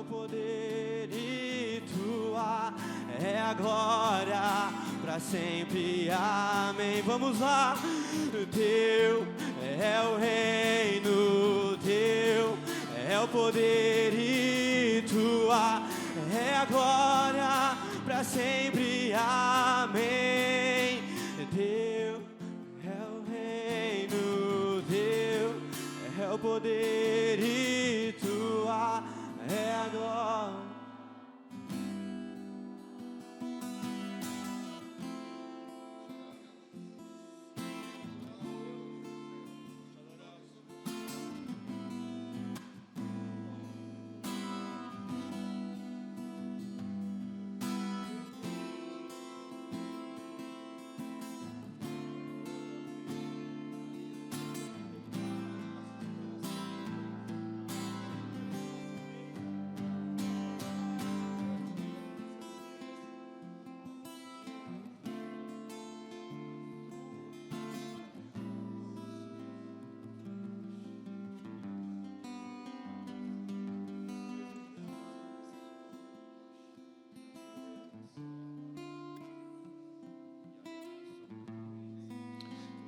poder e tua é a glória para sempre, amém. Vamos lá. Teu é o reino, teu é o poder e tua é a glória para sempre, amém. Teu é o reino, teu é o poder e tua é a glória.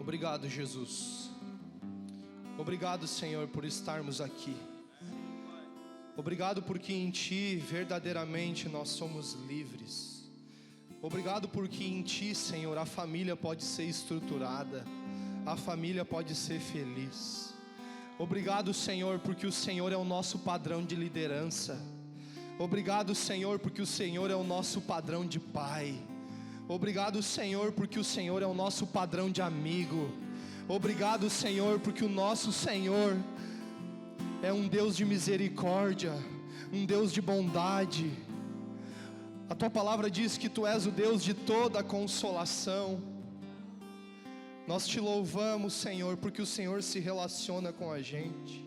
Obrigado, Jesus. Obrigado, Senhor, por estarmos aqui. Obrigado porque em Ti verdadeiramente nós somos livres. Obrigado porque em Ti, Senhor, a família pode ser estruturada, a família pode ser feliz. Obrigado, Senhor, porque o Senhor é o nosso padrão de liderança. Obrigado, Senhor, porque o Senhor é o nosso padrão de pai. Obrigado, Senhor, porque o Senhor é o nosso padrão de amigo. Obrigado, Senhor, porque o nosso Senhor é um Deus de misericórdia, um Deus de bondade. A Tua palavra diz que Tu és o Deus de toda consolação. Nós Te louvamos, Senhor, porque o Senhor se relaciona com a gente,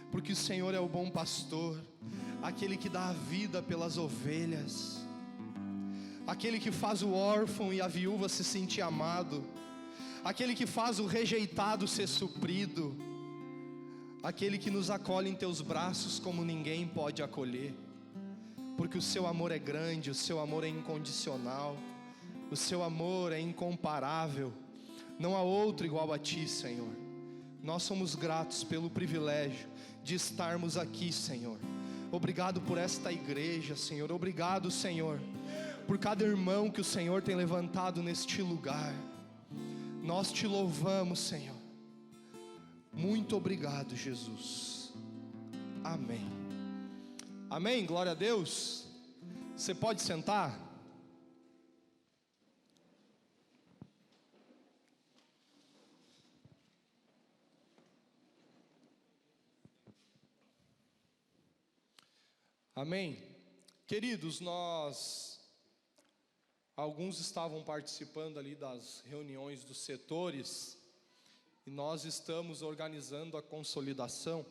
porque o Senhor é o bom pastor, aquele que dá a vida pelas ovelhas, aquele que faz o órfão e a viúva se sentir amado, aquele que faz o rejeitado ser suprido, aquele que nos acolhe em Teus braços como ninguém pode acolher, porque o Seu amor é grande, o Seu amor é incondicional, o Seu amor é incomparável, não há outro igual a Ti, Senhor. Nós somos gratos pelo privilégio de estarmos aqui, Senhor. Obrigado por esta igreja, Senhor. Obrigado, Senhor, por cada irmão que o Senhor tem levantado neste lugar. Nós Te louvamos, Senhor. Muito obrigado, Jesus. Amém. Amém, glória a Deus. Você pode sentar? Amém. Queridos, alguns estavam participando ali das reuniões dos setores, e nós estamos organizando a consolidação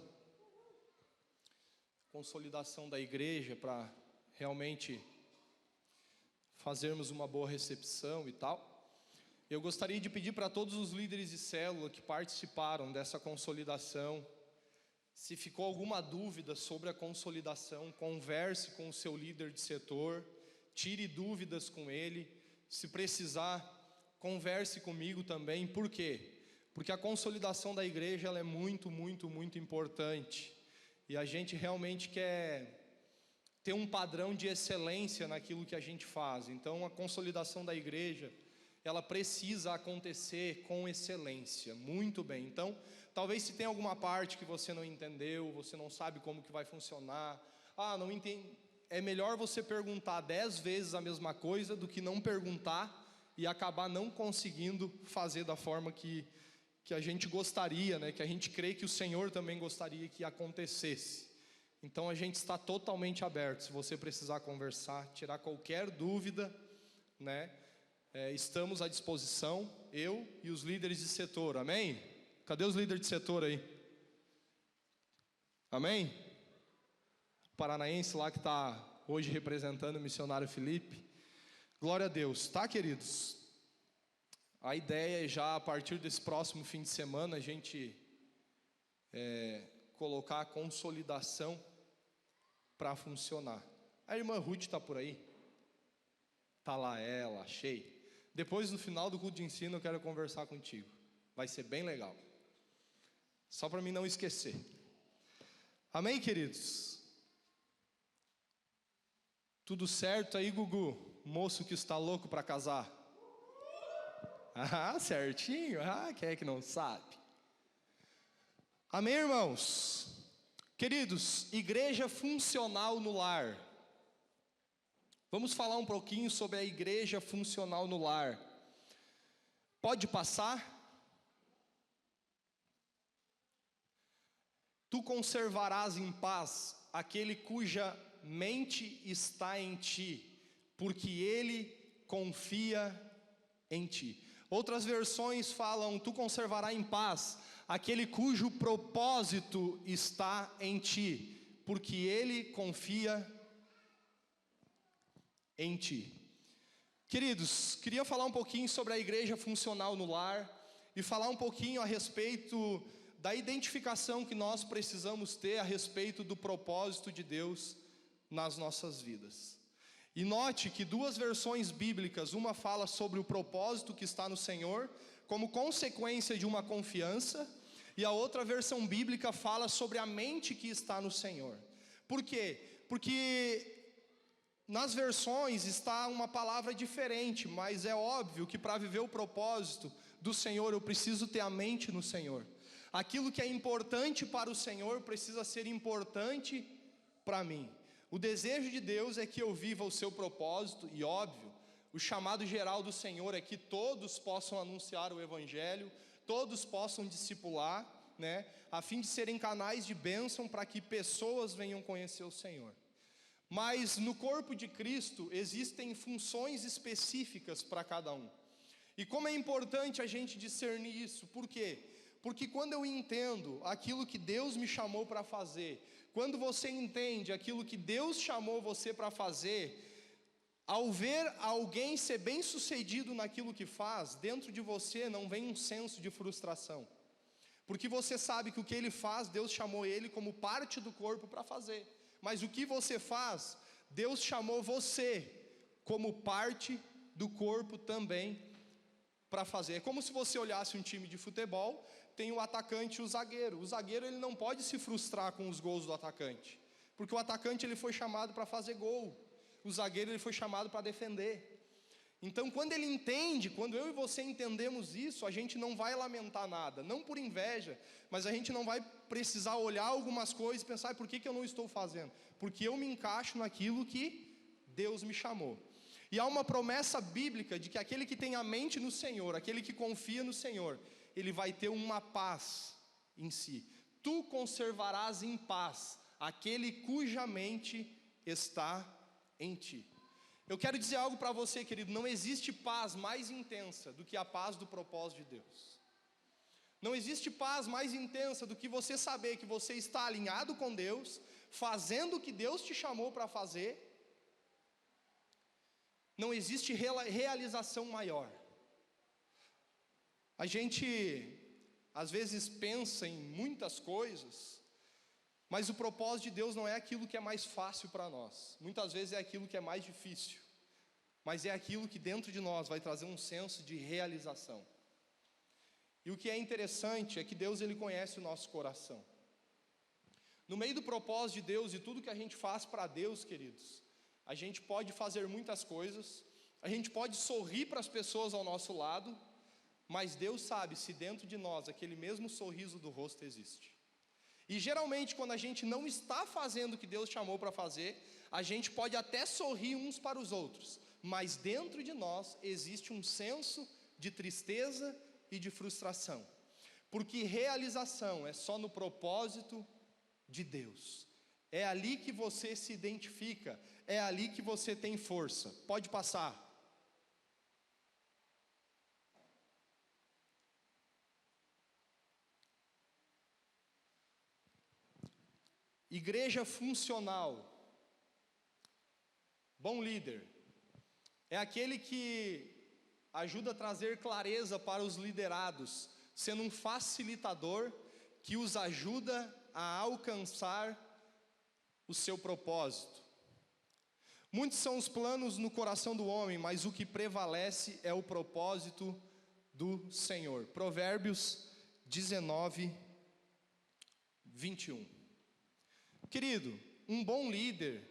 da igreja, para realmente fazermos uma boa recepção e tal. Eu gostaria de pedir para todos os líderes de célula que participaram dessa consolidação, se ficou alguma dúvida sobre a consolidação, converse com o seu líder de setor, tire dúvidas com ele. Se precisar, converse comigo também. Por quê? Porque a consolidação da igreja ela é muito, muito, muito importante. E a gente realmente quer ter um padrão de excelência naquilo que a gente faz. Então a consolidação da igreja, ela precisa acontecer com excelência. Muito bem. Então, talvez se tem alguma parte que você não entendeu, você não sabe como que vai funcionar. Não entendi. É melhor você perguntar 10 vezes a mesma coisa do que não perguntar e acabar não conseguindo fazer da forma que a gente gostaria, né? Que a gente crê que o Senhor também gostaria que acontecesse. Então a gente está totalmente aberto. Se você precisar conversar, tirar qualquer dúvida, né? Estamos à disposição, eu e os líderes de setor, amém? Cadê os líderes de setor aí? Amém? O paranaense lá que está hoje representando o missionário Felipe. Glória a Deus, tá, queridos? A ideia é já a partir desse próximo fim de semana a gente colocar a consolidação para funcionar. A irmã Ruth está por aí? Está lá ela, achei. Depois, no final do culto de ensino, eu quero conversar contigo. Vai ser bem legal. Só para mim não esquecer. Amém, queridos? Tudo certo aí, Gugu? Moço que está louco para casar? Ah, certinho. Ah, quem é que não sabe? Amém, irmãos? Queridos, igreja funcional no lar. Vamos falar um pouquinho sobre a igreja funcional no lar. Pode passar? Tu conservarás em paz aquele cuja mente está em ti, porque ele confia em ti. Outras versões falam: tu conservarás em paz aquele cujo propósito está em ti, porque ele confia em ti. Queridos, queria falar um pouquinho sobre a igreja funcional no lar e falar um pouquinho a respeito da identificação que nós precisamos ter a respeito do propósito de Deus nas nossas vidas. E note que duas versões bíblicas, uma fala sobre o propósito que está no Senhor, como consequência de uma confiança, e a outra versão bíblica fala sobre a mente que está no Senhor. Por quê? Porque nas versões está uma palavra diferente, mas é óbvio que para viver o propósito do Senhor, eu preciso ter a mente no Senhor. Aquilo que é importante para o Senhor precisa ser importante para mim. O desejo de Deus é que eu viva o seu propósito, e óbvio, o chamado geral do Senhor é que todos possam anunciar o Evangelho, todos possam discipular, né, a fim de serem canais de bênção para que pessoas venham conhecer o Senhor. Mas no corpo de Cristo existem funções específicas para cada um. E como é importante a gente discernir isso, por quê? Porque quando eu entendo aquilo que Deus me chamou para fazer, quando você entende aquilo que Deus chamou você para fazer, ao ver alguém ser bem sucedido naquilo que faz, dentro de você não vem um senso de frustração. Porque você sabe que o que ele faz, Deus chamou ele como parte do corpo para fazer. Mas o que você faz, Deus chamou você como parte do corpo também para fazer. É como se você olhasse um time de futebol, tem o atacante e o zagueiro. O zagueiro ele não pode se frustrar com os gols do atacante, porque o atacante ele foi chamado para fazer gol, o zagueiro ele foi chamado para defender. Então quando ele entende, quando eu e você entendemos isso, a gente não vai lamentar nada, não por inveja, mas a gente não vai precisar olhar algumas coisas e pensar: por que eu não estou fazendo? Porque eu me encaixo naquilo que Deus me chamou. E há uma promessa bíblica de que aquele que tem a mente no Senhor, aquele que confia no Senhor, ele vai ter uma paz em si. Tu conservarás em paz aquele cuja mente está em ti. Eu quero dizer algo para você, querido: não existe paz mais intensa do que a paz do propósito de Deus. Não existe paz mais intensa do que você saber que você está alinhado com Deus, fazendo o que Deus te chamou para fazer. Não existe realização maior. A gente às vezes pensa em muitas coisas, mas o propósito de Deus não é aquilo que é mais fácil para nós. Muitas vezes é aquilo que é mais difícil, mas é aquilo que dentro de nós vai trazer um senso de realização. E o que é interessante é que Deus ele conhece o nosso coração. No meio do propósito de Deus e tudo que a gente faz para Deus, queridos, a gente pode fazer muitas coisas, a gente pode sorrir para as pessoas ao nosso lado, mas Deus sabe se dentro de nós aquele mesmo sorriso do rosto existe. E geralmente quando a gente não está fazendo o que Deus chamou para fazer, a gente pode até sorrir uns para os outros, mas dentro de nós existe um senso de tristeza e de frustração, porque realização é só no propósito de Deus. É ali que você se identifica, é ali que você tem força. Pode passar. Igreja funcional. Bom líder é aquele que ajuda a trazer clareza para os liderados, sendo um facilitador que os ajuda a alcançar o seu propósito. Muitos são os planos no coração do homem, mas o que prevalece é o propósito do Senhor. Provérbios 19, 21. Querido, um bom líder,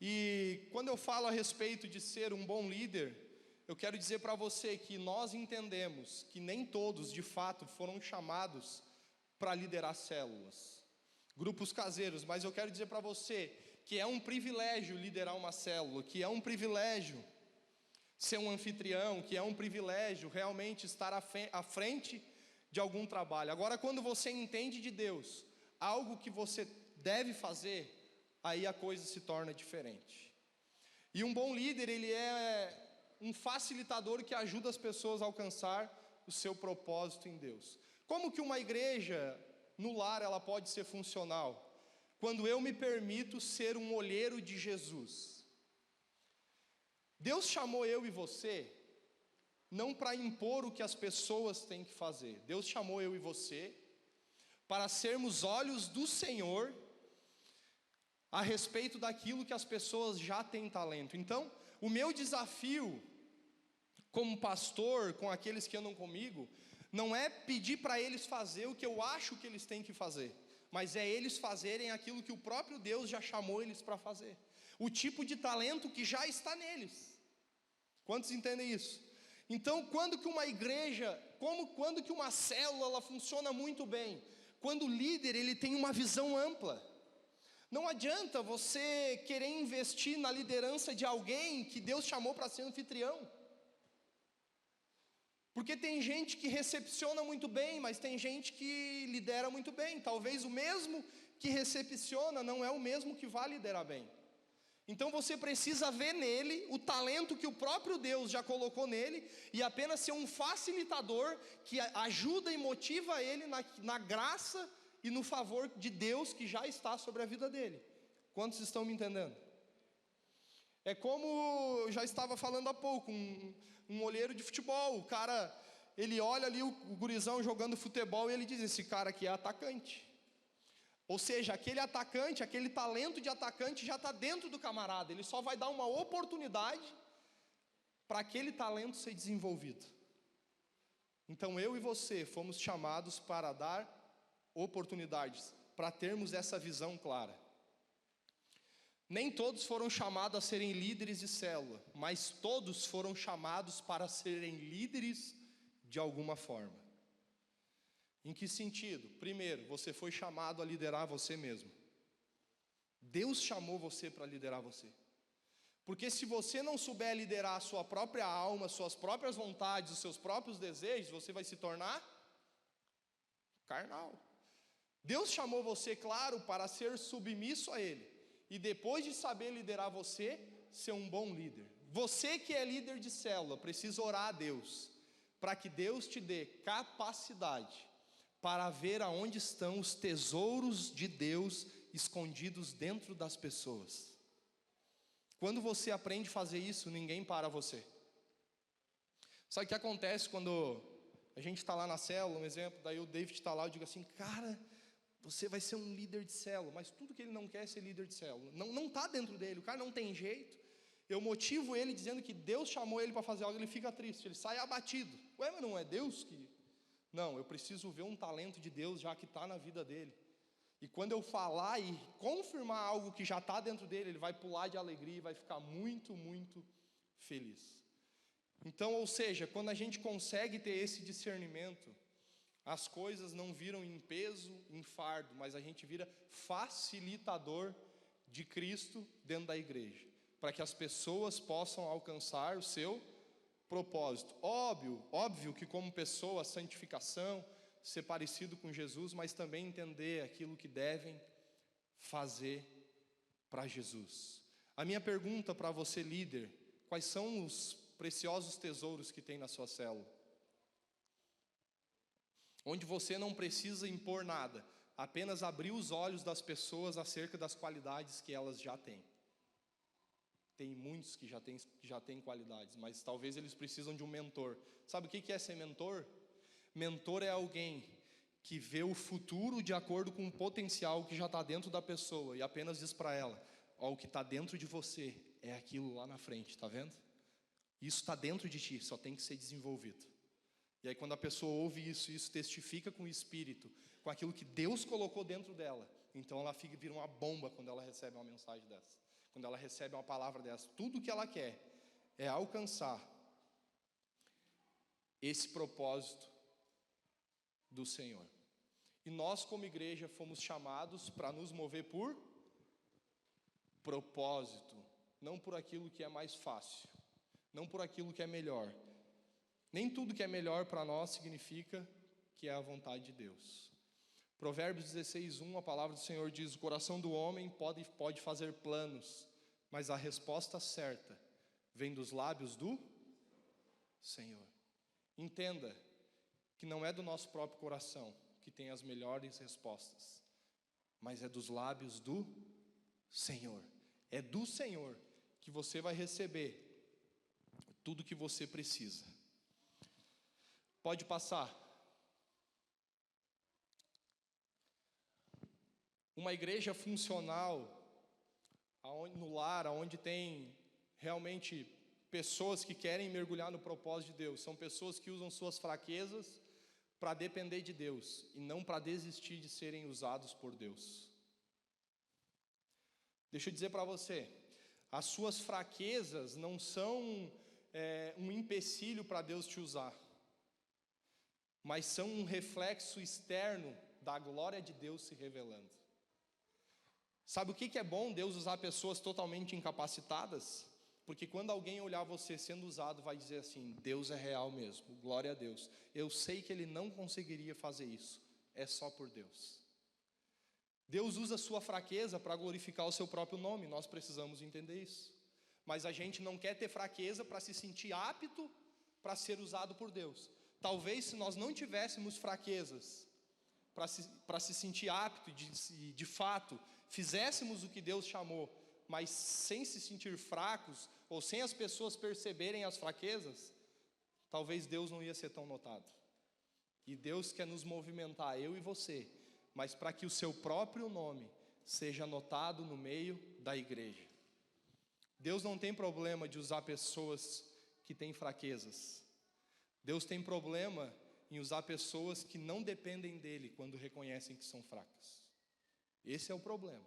e quando eu falo a respeito de ser um bom líder, eu quero dizer para você que nós entendemos que nem todos de fato foram chamados para liderar células, grupos caseiros, mas eu quero dizer para você que é um privilégio liderar uma célula, que é um privilégio ser um anfitrião, que é um privilégio realmente estar à frente de algum trabalho. Agora, quando você entende de Deus algo que você deve fazer, aí a coisa se torna diferente. E um bom líder, ele é um facilitador que ajuda as pessoas a alcançar o seu propósito em Deus. Como que uma igreja no lar ela pode ser funcional? Quando eu me permito ser um olheiro de Jesus. Deus chamou eu e você não para impor o que as pessoas têm que fazer. Deus chamou eu e você para sermos olhos do Senhor a respeito daquilo que as pessoas já têm talento. Então, o meu desafio como pastor, com aqueles que andam comigo, não é pedir para eles fazer o que eu acho que eles têm que fazer, mas é eles fazerem aquilo que o próprio Deus já chamou eles para fazer, o tipo de talento que já está neles. Quantos entendem isso? Então, quando que uma igreja, quando que uma célula ela funciona muito bem? Quando o líder ele tem uma visão ampla. Não adianta você querer investir na liderança de alguém que Deus chamou para ser anfitrião. Porque tem gente que recepciona muito bem, mas tem gente que lidera muito bem. Talvez o mesmo que recepciona não é o mesmo que vai liderar bem. Então você precisa ver nele o talento que o próprio Deus já colocou nele e apenas ser um facilitador que ajuda e motiva ele na graça e no favor de Deus que já está sobre a vida dele. Quantos estão me entendendo? É como eu já estava falando há pouco, um olheiro de futebol. O cara, ele olha ali o gurizão jogando futebol e ele diz, esse cara aqui é atacante. Ou seja, aquele atacante, aquele talento de atacante já está dentro do camarada. Ele só vai dar uma oportunidade para aquele talento ser desenvolvido. Então eu e você fomos chamados para dar oportunidades, para termos essa visão clara. Nem todos foram chamados a serem líderes de célula, mas todos foram chamados para serem líderes de alguma forma. Em que sentido? Primeiro, você foi chamado a liderar você mesmo. Deus chamou você para liderar você. Porque se você não souber liderar a sua própria alma, suas próprias vontades, os seus próprios desejos, você vai se tornar carnal. Deus chamou você, claro, para ser submisso a Ele. E depois de saber liderar você, ser um bom líder. Você que é líder de célula, precisa orar a Deus, para que Deus te dê capacidade para ver aonde estão os tesouros de Deus escondidos dentro das pessoas. Quando você aprende a fazer isso, ninguém para você. Sabe o que acontece quando a gente está lá na célula, um exemplo, daí o David está lá, eu digo assim, cara, você vai ser um líder de célula, mas tudo que ele não quer é ser líder de célula. Não está dentro dele, o cara não tem jeito. Eu motivo ele dizendo que Deus chamou ele para fazer algo, ele fica triste, ele sai abatido. Ué, mas não é Deus que... Não, eu preciso ver um talento de Deus já que está na vida dele. E quando eu falar e confirmar algo que já está dentro dele, ele vai pular de alegria e vai ficar muito, muito feliz. Então, ou seja, quando a gente consegue ter esse discernimento, as coisas não viram em peso, em fardo, mas a gente vira facilitador de Cristo dentro da igreja, para que as pessoas possam alcançar o seu propósito. Óbvio que como pessoa, a santificação, ser parecido com Jesus, mas também entender aquilo que devem fazer para Jesus. A minha pergunta para você, líder, quais são os preciosos tesouros que tem na sua célula? Onde você não precisa impor nada, apenas abrir os olhos das pessoas acerca das qualidades que elas já têm. Tem muitos que já têm qualidades, mas talvez eles precisam de um mentor. Sabe o que é ser mentor? Mentor é alguém que vê o futuro de acordo com o potencial que já está dentro da pessoa e apenas diz para ela: ó, o que está dentro de você é aquilo lá na frente, tá vendo? Isso está dentro de ti, só tem que ser desenvolvido. E aí quando a pessoa ouve isso, isso testifica com o Espírito, com aquilo que Deus colocou dentro dela, então ela vira uma bomba quando ela recebe uma mensagem dessa, quando ela recebe uma palavra dessa. Tudo que ela quer é alcançar esse propósito do Senhor. E nós como igreja fomos chamados para nos mover por propósito, não por aquilo que é mais fácil, não por aquilo que é melhor. Nem tudo que é melhor para nós significa que é a vontade de Deus. Provérbios 16:1, a palavra do Senhor diz: o coração do homem pode fazer planos, mas a resposta certa vem dos lábios do Senhor. Entenda que não é do nosso próprio coração que tem as melhores respostas, mas é dos lábios do Senhor. É do Senhor que você vai receber tudo que você precisa. Pode passar. Uma igreja funcional, no lar, onde tem realmente pessoas que querem mergulhar no propósito de Deus, são pessoas que usam suas fraquezas para depender de Deus e não para desistir de serem usados por Deus. Deixa eu dizer para você, as suas fraquezas não são um empecilho para Deus te usar, mas são um reflexo externo da glória de Deus se revelando. Sabe o que é bom Deus usar pessoas totalmente incapacitadas? Porque quando alguém olhar você sendo usado, vai dizer assim: Deus é real mesmo, glória a Deus. Eu sei que ele não conseguiria fazer isso, é só por Deus. Deus usa a sua fraqueza para glorificar o seu próprio nome, nós precisamos entender isso. Mas a gente não quer ter fraqueza para se sentir apto para ser usado por Deus. Talvez se nós não tivéssemos fraquezas para se sentir apto e de fato fizéssemos o que Deus chamou, mas sem se sentir fracos, ou sem as pessoas perceberem as fraquezas, talvez Deus não ia ser tão notado. E Deus quer nos movimentar, eu e você, mas para que o seu próprio nome seja notado no meio da igreja. Deus não tem problema de usar pessoas que têm fraquezas. Deus tem problema em usar pessoas que não dependem dele quando reconhecem que são fracas. Esse é o problema.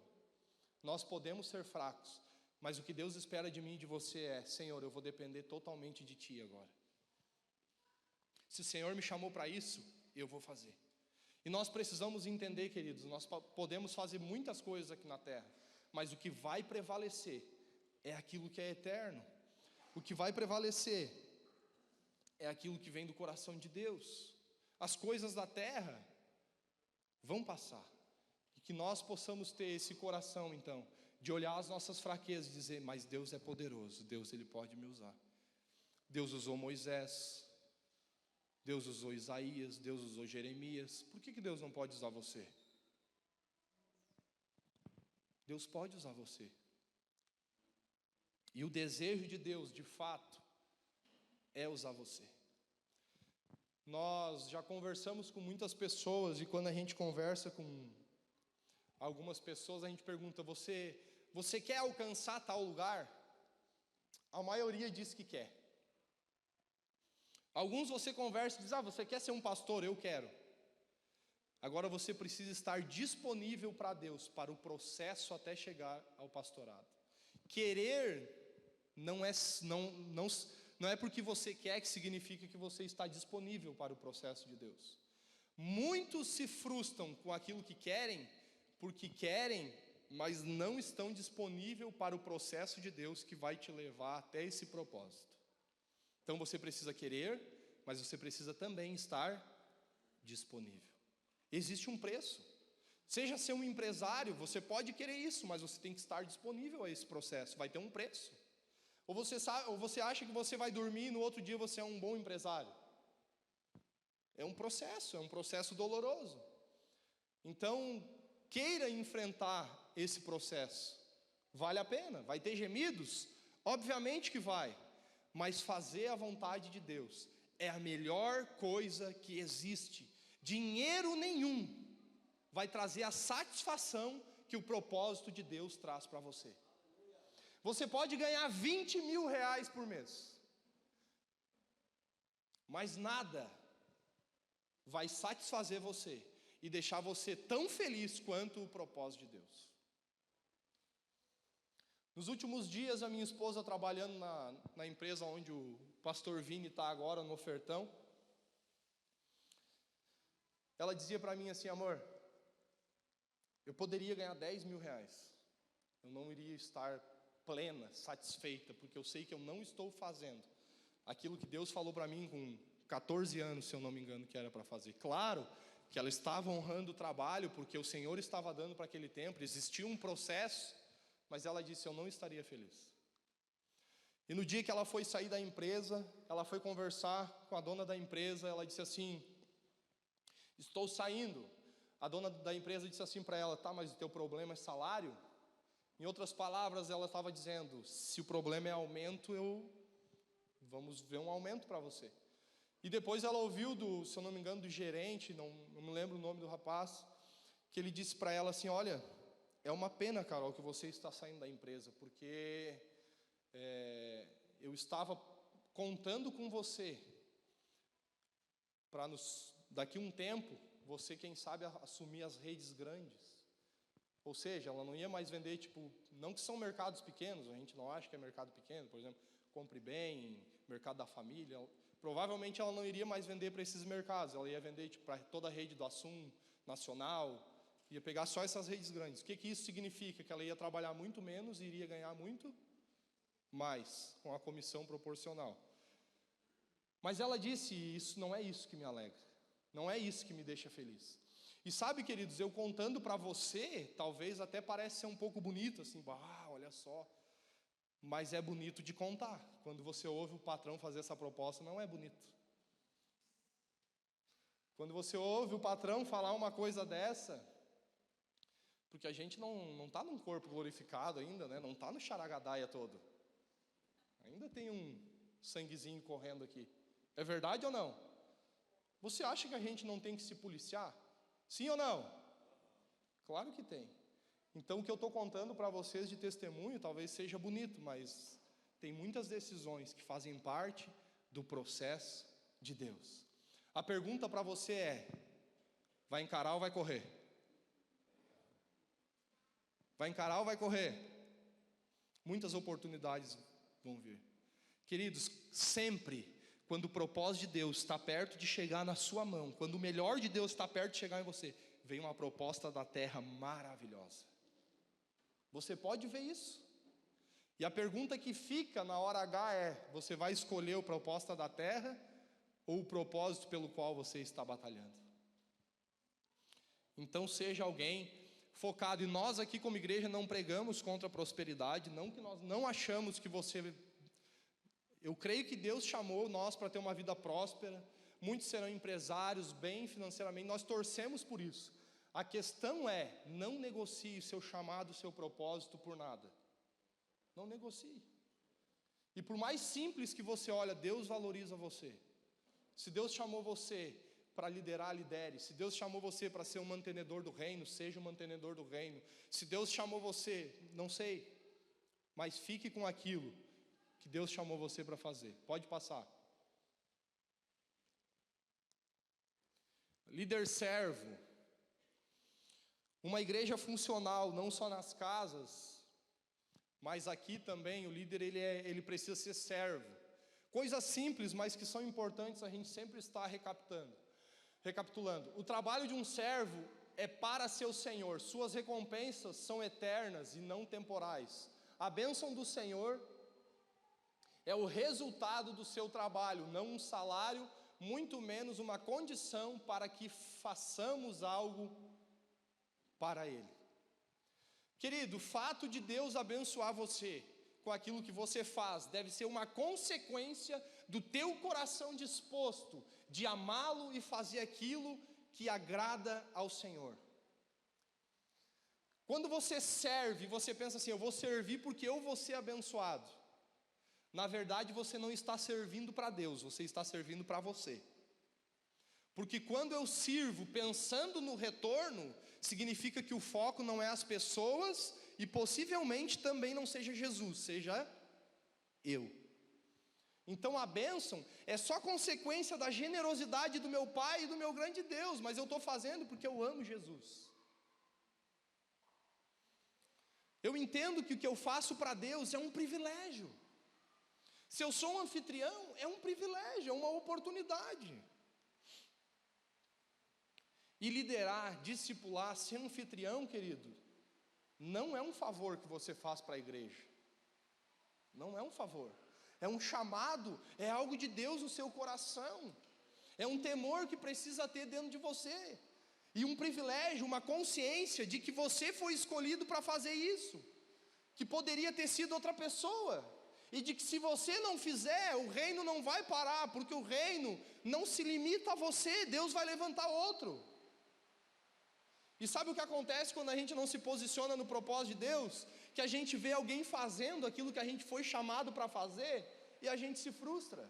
Nós podemos ser fracos, mas o que Deus espera de mim e de você é: Senhor, eu vou depender totalmente de Ti agora. Se o Senhor me chamou para isso, eu vou fazer. E nós precisamos entender, queridos, nós podemos fazer muitas coisas aqui na terra, mas o que vai prevalecer é aquilo que é eterno. O que vai prevalecer é aquilo que vem do coração de Deus. As coisas da terra vão passar. E que nós possamos ter esse coração, então, de olhar as nossas fraquezas e dizer: mas Deus é poderoso, Deus ele pode me usar. Deus usou Moisés, Deus usou Isaías, Deus usou Jeremias. Por que Deus não pode usar você? Deus pode usar você. E o desejo de Deus, de fato, é usar você. Nós já conversamos com muitas pessoas, e quando a gente conversa com algumas pessoas, a gente pergunta: você quer alcançar tal lugar? A maioria diz que quer. Alguns você conversa e diz: você quer ser um pastor? Eu quero. Agora você precisa estar disponível para Deus, para o processo até chegar ao pastorado. Querer não é porque você quer que significa que você está disponível para o processo de Deus. Muitos se frustram com aquilo que querem, porque querem, mas não estão disponíveis para o processo de Deus que vai te levar até esse propósito. Então você precisa querer, mas você precisa também estar disponível. Existe um preço. Seja ser um empresário, você pode querer isso, mas você tem que estar disponível a esse processo, vai ter um preço. Ou você acha que você vai dormir e no outro dia você é um bom empresário? É um processo doloroso. Então, queira enfrentar esse processo. Vale a pena, vai ter gemidos? Obviamente que vai. Mas fazer a vontade de Deus é a melhor coisa que existe. dinheiro nenhum vai trazer a satisfação que o propósito de Deus traz para você. Você pode ganhar 20 mil reais por mês, mas nada vai satisfazer você e deixar você tão feliz quanto o propósito de Deus. Nos últimos dias, a minha esposa trabalhando na empresa onde o pastor Vini está agora, no Ofertão, ela dizia para mim assim: amor, eu poderia ganhar 10 mil reais, eu não iria estar plena, satisfeita, porque eu sei que eu não estou fazendo aquilo que Deus falou para mim com 14 anos, se eu não me engano, que era para fazer. Claro que ela estava honrando o trabalho, porque o Senhor estava dando para aquele tempo, existia um processo, mas ela disse: eu não estaria feliz. E no dia que ela foi sair da empresa, ela foi conversar com a dona da empresa, ela disse assim: estou saindo. A dona da empresa disse assim para ela: tá, mas o teu problema é salário? Em outras palavras, ela estava dizendo: se o problema é aumento, vamos ver um aumento para você. E depois ela ouviu, se eu não me engano, do gerente, não me lembro o nome do rapaz, que ele disse para ela assim: olha, é uma pena, Carol, que você está saindo da empresa, porque eu estava contando com você, para daqui um tempo, você, quem sabe, assumir as redes grandes. Ou seja, ela não ia mais vender, não que são mercados pequenos, a gente não acha que é mercado pequeno, por exemplo, Compre Bem, Mercado da Família, provavelmente ela não iria mais vender para esses mercados, ela ia vender para toda a rede do Assum nacional, ia pegar só essas redes grandes. O que isso significa? Que ela ia trabalhar muito menos e iria ganhar muito mais, com a comissão proporcional. Mas ela disse: isso não é isso que me alegra, não é isso que me deixa feliz. E sabe, queridos, eu contando para você, talvez até pareça ser um pouco bonito, assim, olha só. Mas é bonito de contar. Quando você ouve o patrão fazer essa proposta, não é bonito. Quando você ouve o patrão falar uma coisa dessa, porque a gente não está num corpo glorificado ainda, né? Não está no Xaragadaia todo. Ainda tem um sanguezinho correndo aqui. É verdade ou não? Você acha que a gente não tem que se policiar? Sim ou não? Claro que tem. Então o que eu estou contando para vocês de testemunho talvez seja bonito, mas tem muitas decisões que fazem parte do processo de Deus. A pergunta para você é: vai encarar ou vai correr? Vai encarar ou vai correr? Muitas oportunidades vão vir. Queridos, sempre quando o propósito de Deus está perto de chegar na sua mão, quando o melhor de Deus está perto de chegar em você, vem uma proposta da terra maravilhosa. Você pode ver isso. E a pergunta que fica na hora H é: você vai escolher a proposta da terra ou o propósito pelo qual você está batalhando? Então seja alguém focado. E nós aqui como igreja não pregamos contra a prosperidade, não que nós não achamos que você... Eu creio que Deus chamou nós para ter uma vida próspera, muitos serão empresários, bem financeiramente, nós torcemos por isso. A questão é: não negocie o seu chamado, o seu propósito por nada. Não negocie. E por mais simples que você olha, Deus valoriza você. Se Deus chamou você para liderar, lidere. Se Deus chamou você para ser um mantenedor do reino, seja um mantenedor do reino. Se Deus chamou você, não sei, mas fique com aquilo que Deus chamou você para fazer. Pode passar. Líder servo. Uma igreja funcional, não só nas casas, mas aqui também o líder ele precisa ser servo. Coisas simples, mas que são importantes a gente sempre está recapitulando. O trabalho de um servo é para seu Senhor. Suas recompensas são eternas e não temporais. A bênção do Senhor é o resultado do seu trabalho, não um salário, muito menos uma condição para que façamos algo para Ele. Querido, o fato de Deus abençoar você com aquilo que você faz deve ser uma consequência do teu coração disposto de amá-lo e fazer aquilo que agrada ao Senhor. Quando você serve, você pensa assim: eu vou servir porque eu vou ser abençoado. Na verdade, você não está servindo para Deus, você está servindo para você. Porque quando eu sirvo pensando no retorno, significa que o foco não é as pessoas e possivelmente também não seja Jesus, seja eu. Então a bênção é só consequência da generosidade do meu Pai e do meu grande Deus, mas eu estou fazendo porque eu amo Jesus. Eu entendo que o que eu faço para Deus é um privilégio. Se eu sou um anfitrião, é um privilégio, é uma oportunidade. E liderar, discipular, ser anfitrião, querido, não é um favor que você faz para a igreja. Não é um favor. É um chamado, é algo de Deus no seu coração. É um temor que precisa ter dentro de você. E um privilégio, uma consciência de que você foi escolhido para fazer isso. Que poderia ter sido outra pessoa. E de que se você não fizer, o reino não vai parar. Porque o reino não se limita a você, Deus vai levantar outro. E sabe o que acontece quando a gente não se posiciona no propósito de Deus? Que a gente vê alguém fazendo aquilo que a gente foi chamado para fazer e a gente se frustra.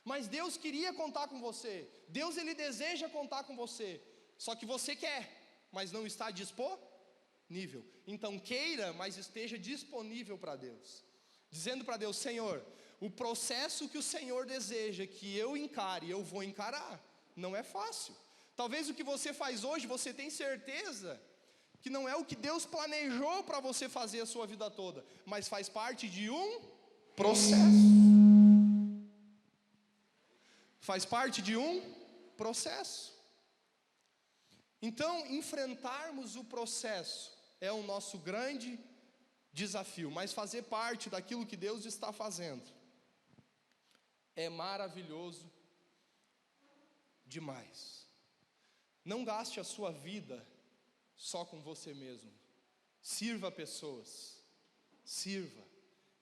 Mas Deus queria contar com você. Deus, Ele deseja contar com você. Só que você quer, mas não está disponível. Então queira, mas esteja disponível para Deus. Dizendo para Deus: Senhor, o processo que o Senhor deseja que eu encare, eu vou encarar. Não é fácil. Talvez o que você faz hoje, você tem certeza que não é o que Deus planejou para você fazer a sua vida toda, mas faz parte de um processo. Faz parte de um processo. Então, enfrentarmos o processo é o nosso grande desafio, mas fazer parte daquilo que Deus está fazendo é maravilhoso demais. Não gaste a sua vida só com você mesmo. Sirva pessoas. Sirva,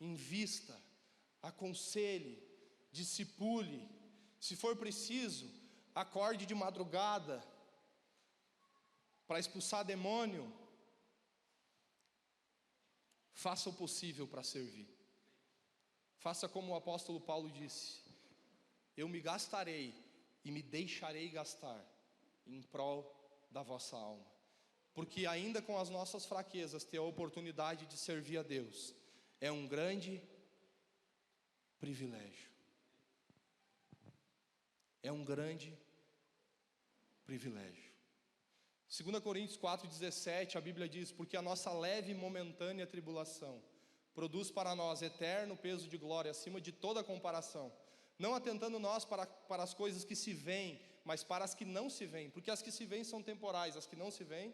invista, aconselhe, discipule. Se for preciso, acorde de madrugada para expulsar demônio. Faça o possível para servir. Faça como o apóstolo Paulo disse: eu me gastarei e me deixarei gastar em prol da vossa alma. Porque ainda com as nossas fraquezas, ter a oportunidade de servir a Deus é um grande privilégio. É um grande privilégio. 2 Coríntios 4,17, a Bíblia diz: porque a nossa leve e momentânea tribulação produz para nós eterno peso de glória acima de toda comparação, não atentando nós para as coisas que se veem, mas para as que não se veem, porque as que se veem são temporais, as que não se veem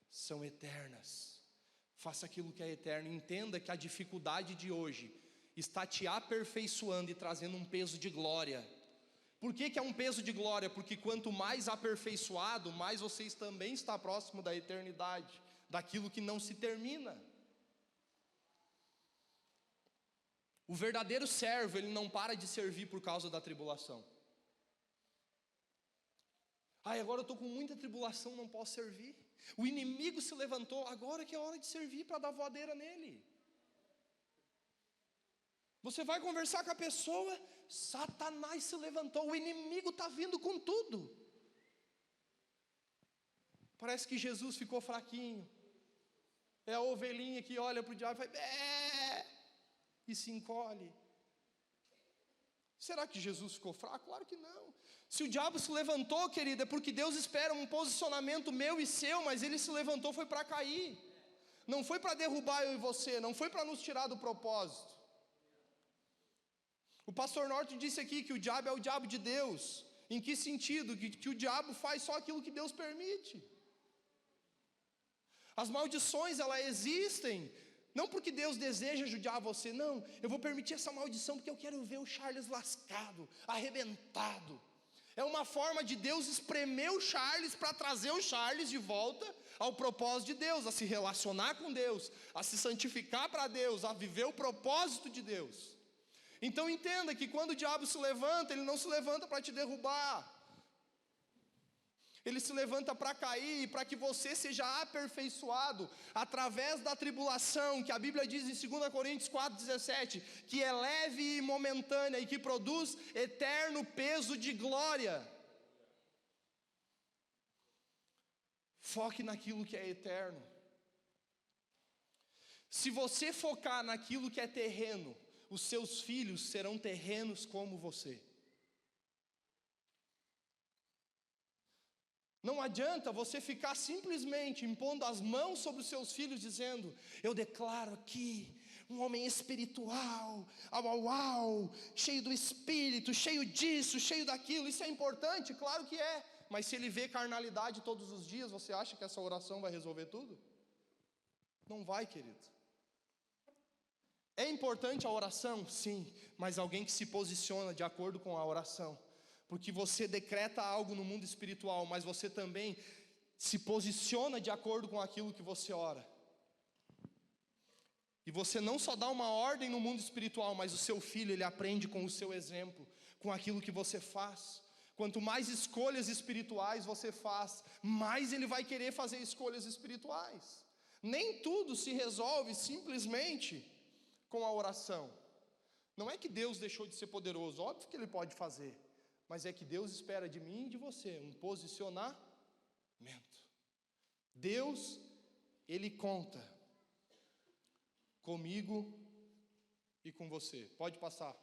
são eternas. Faça aquilo que é eterno, entenda que a dificuldade de hoje está te aperfeiçoando e trazendo um peso de glória. Por que é um peso de glória? Porque quanto mais aperfeiçoado, mais você também está próximo da eternidade, daquilo que não se termina. O verdadeiro servo, ele não para de servir por causa da tribulação. Agora eu estou com muita tribulação, não posso servir. O inimigo se levantou, agora que é hora de servir para dar voadeira nele. Você vai conversar com a pessoa, Satanás se levantou, o inimigo está vindo com tudo. Parece que Jesus ficou fraquinho. É a ovelhinha que olha para o diabo e faz bé, e se encolhe. Será que Jesus ficou fraco? Claro que não. Se o diabo se levantou, querida, é porque Deus espera um posicionamento meu e seu, mas ele se levantou foi para cair. Não foi para derrubar eu e você, não foi para nos tirar do propósito. O pastor Norton disse aqui que o diabo é o diabo de Deus. Em que sentido? Que o diabo faz só aquilo que Deus permite. As maldições, elas existem, não porque Deus deseja judiar você, não. Eu vou permitir essa maldição porque eu quero ver o Charles lascado, arrebentado. É uma forma de Deus espremer o Charles para trazer o Charles de volta ao propósito de Deus, a se relacionar com Deus, a se santificar para Deus, a viver o propósito de Deus. Então entenda que quando o diabo se levanta, ele não se levanta para te derrubar. Ele se levanta para cair, para que você seja aperfeiçoado através da tribulação, que a Bíblia diz em 2 Coríntios 4,17, que é leve e momentânea e que produz eterno peso de glória. Foque naquilo que é eterno. Se você focar naquilo que é terreno, os seus filhos serão terrenos como você. Não adianta você ficar simplesmente impondo as mãos sobre os seus filhos, dizendo: eu declaro aqui um homem espiritual, cheio do Espírito, cheio disso, cheio daquilo. Isso é importante? Claro que é. Mas se ele vê carnalidade todos os dias, você acha que essa oração vai resolver tudo? Não vai, querido. É importante a oração? Sim, mas alguém que se posiciona de acordo com a oração. Porque você decreta algo no mundo espiritual, mas você também se posiciona de acordo com aquilo que você ora. E você não só dá uma ordem no mundo espiritual, mas o seu filho, ele aprende com o seu exemplo, com aquilo que você faz. Quanto mais escolhas espirituais você faz, mais ele vai querer fazer escolhas espirituais. Nem tudo se resolve simplesmente com a oração. Não é que Deus deixou de ser poderoso, óbvio que Ele pode fazer, mas é que Deus espera de mim e de você um posicionamento. Deus, Ele conta comigo e com você. Pode passar.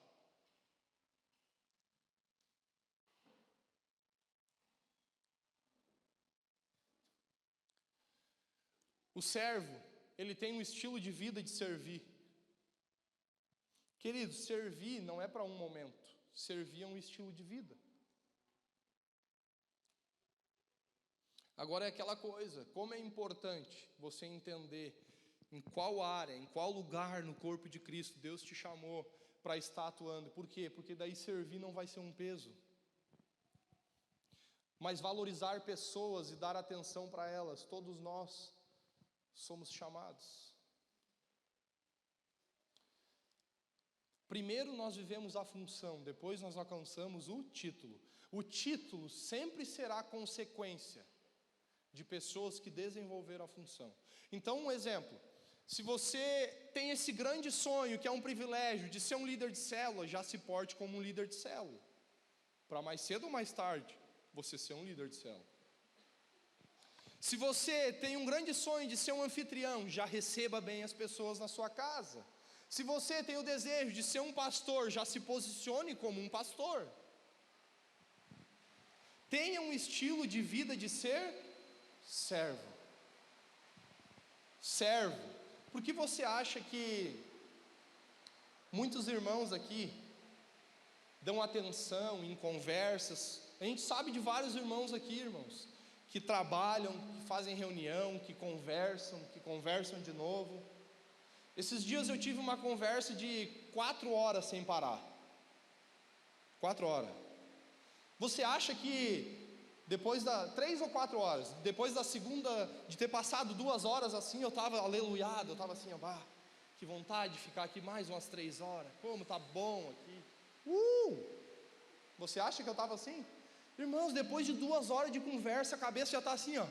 O servo, ele tem um estilo de vida de servir. Querido, servir não é para um momento. Servir é um estilo de vida. Agora é aquela coisa, como é importante você entender em qual área, em qual lugar no corpo de Cristo Deus te chamou para estar atuando. Por quê? Porque daí servir não vai ser um peso. Mas valorizar pessoas e dar atenção para elas, todos nós somos chamados. Primeiro nós vivemos a função, depois nós alcançamos o título. O título sempre será consequência de pessoas que desenvolveram a função. Então, um exemplo: se você tem esse grande sonho, que é um privilégio, de ser um líder de célula, já se porte como um líder de célula, para mais cedo ou mais tarde, você ser um líder de célula. Se você tem um grande sonho de ser um anfitrião, já receba bem as pessoas na sua casa. Se você tem o desejo de ser um pastor, já se posicione como um pastor. Tenha um estilo de vida de ser servo. Servo. Por que você acha que muitos irmãos aqui dão atenção em conversas? A gente sabe de vários irmãos aqui, irmãos, que trabalham, que fazem reunião, que conversam de novo. Esses dias eu tive uma conversa de 4 horas sem parar. 4 horas. Você acha que depois 3 ou 4 horas, depois da segunda, de ter passado 2 horas assim, eu estava aleluiado, eu estava assim, que vontade de ficar aqui mais umas 3 horas, como tá bom aqui. Você acha que eu estava assim? Irmãos, depois de 2 horas de conversa, a cabeça já está assim, ó.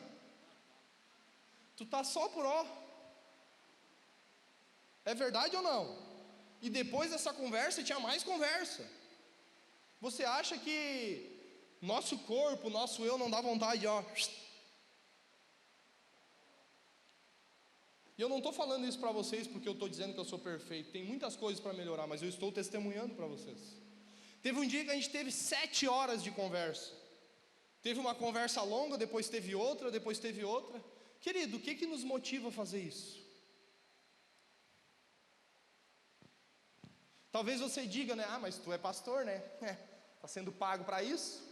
Tu tá só por ó. É verdade ou não? E depois dessa conversa tinha mais conversa. Você acha que nosso corpo, nosso eu não dá vontade, ó. E eu não estou falando isso para vocês porque eu estou dizendo que eu sou perfeito. Tem muitas coisas para melhorar, mas eu estou testemunhando para vocês. Teve um dia que a gente teve 7 horas de conversa. Teve uma conversa longa, depois teve outra, depois teve outra. Querido, o que nos motiva a fazer isso? Talvez você diga, né? Mas tu é pastor, né? Está sendo pago para isso?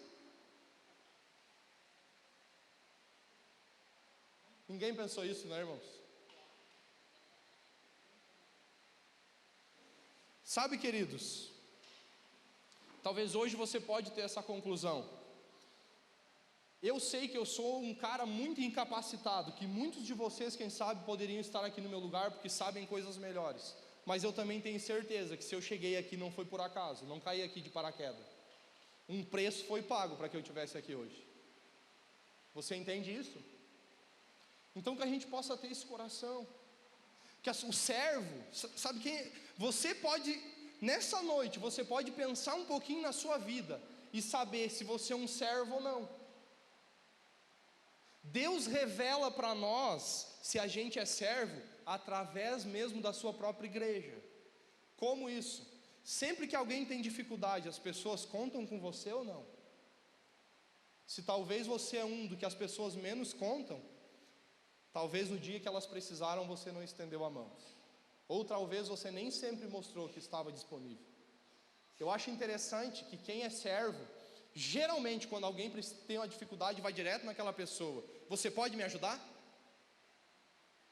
Ninguém pensou isso, né, irmãos? Sabe, queridos, talvez hoje você pode ter essa conclusão. Eu sei que eu sou um cara muito incapacitado, que muitos de vocês, quem sabe, poderiam estar aqui no meu lugar porque sabem coisas melhores. Mas eu também tenho certeza que se eu cheguei aqui não foi por acaso, não caí aqui de paraquedas. Um preço foi pago para que eu estivesse aqui hoje. Você entende isso? Então que a gente possa ter esse coração. Que o servo, sabe quem? Você pode, nessa noite, você pode pensar um pouquinho na sua vida e saber se você é um servo ou não. Deus revela para nós se a gente é servo através mesmo da sua própria igreja. Como isso? Sempre que alguém tem dificuldade, as pessoas contam com você ou não? Se talvez você é um do que as pessoas menos contam, talvez no dia que elas precisaram você não estendeu a mão, ou talvez você nem sempre mostrou que estava disponível. Eu acho interessante que quem é servo, geralmente quando alguém tem uma dificuldade, vai direto naquela pessoa: você pode me ajudar?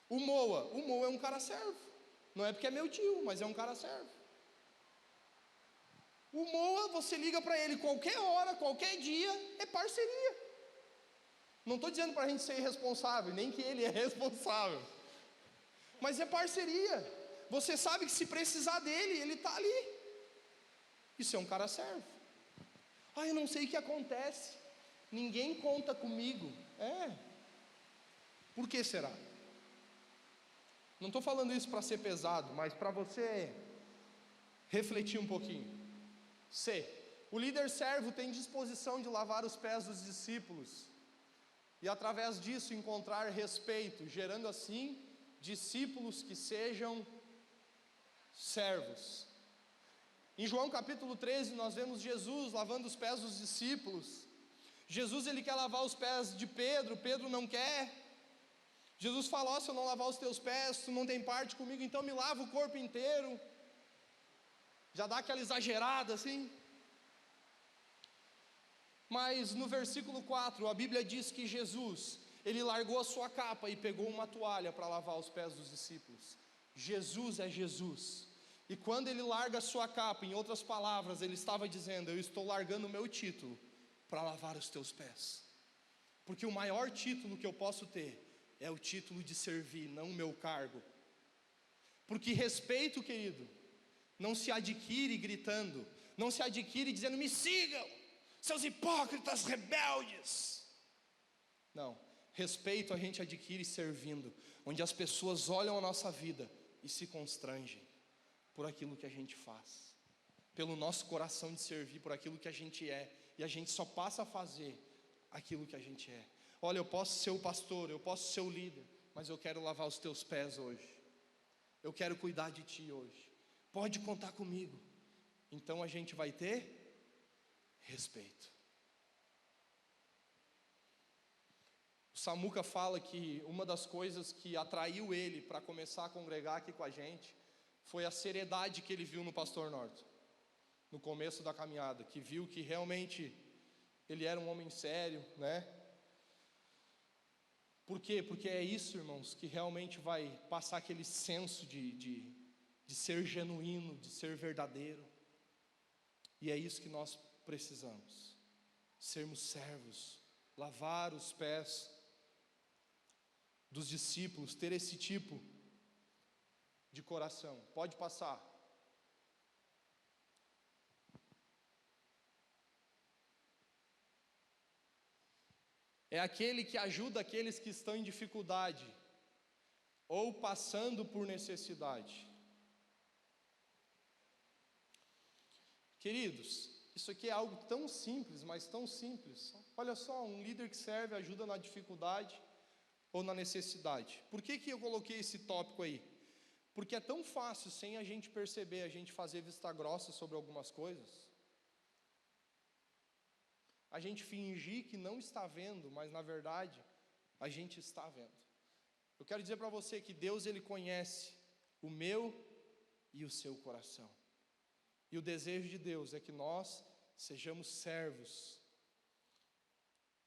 O Moa é um cara servo, não é porque é meu tio, mas é um cara servo. O Moa, você liga para ele qualquer hora, qualquer dia, é parceria. Não estou dizendo para a gente ser irresponsável, nem que ele é responsável, mas é parceria. Você sabe que se precisar dele, ele está ali. Isso é um cara servo. Eu não sei o que acontece, ninguém conta comigo. Por que será? Não estou falando isso para ser pesado, mas para você refletir um pouquinho. O líder servo tem disposição de lavar os pés dos discípulos e através disso encontrar respeito, gerando assim discípulos que sejam servos. Em João capítulo 13 nós vemos Jesus lavando os pés dos discípulos. Jesus ele quer lavar os pés de Pedro, Pedro não quer. Jesus fala: se eu não lavar os teus pés, tu não tem parte comigo, então me lava o corpo inteiro. Já dá aquela exagerada assim. Mas no versículo 4 a Bíblia diz que Jesus, ele largou a sua capa e pegou uma toalha para lavar os pés dos discípulos. Jesus é Jesus. E quando ele larga a sua capa, em outras palavras, ele estava dizendo: eu estou largando o meu título para lavar os teus pés. Porque o maior título que eu posso ter é o título de servir, não o meu cargo. Porque respeito, querido, não se adquire gritando, não se adquire dizendo: me sigam, seus hipócritas rebeldes. Não, respeito a gente adquire servindo, onde as pessoas olham a nossa vida e se constrangem por aquilo que a gente faz, pelo nosso coração de servir, por aquilo que a gente é, e a gente só passa a fazer aquilo que a gente é. Olha, eu posso ser o pastor, eu posso ser o líder, mas eu quero lavar os teus pés hoje, eu quero cuidar de ti hoje, pode contar comigo. Então a gente vai ter respeito. O Samuca fala que uma das coisas que atraiu ele para começar a congregar aqui com a gente foi a seriedade que ele viu no pastor Norton, no começo da caminhada, que viu que realmente ele era um homem sério, né? Por quê? Porque é isso, irmãos, que realmente vai passar aquele senso de ser genuíno, de ser verdadeiro. E é isso que nós precisamos, sermos servos, lavar os pés dos discípulos, ter esse tipo de coração. Pode passar. É aquele que ajuda aqueles que estão em dificuldade ou passando por necessidade. Queridos, isso aqui é algo tão simples, mas tão simples. Olha só, um líder que serve ajuda na dificuldade ou na necessidade. Por que eu coloquei esse tópico aí? Porque é tão fácil, sem a gente perceber, a gente fazer vista grossa sobre algumas coisas. A gente fingir que não está vendo, mas na verdade, a gente está vendo. Eu quero dizer para você que Deus, Ele conhece o meu e o seu coração. E o desejo de Deus é que nós sejamos servos.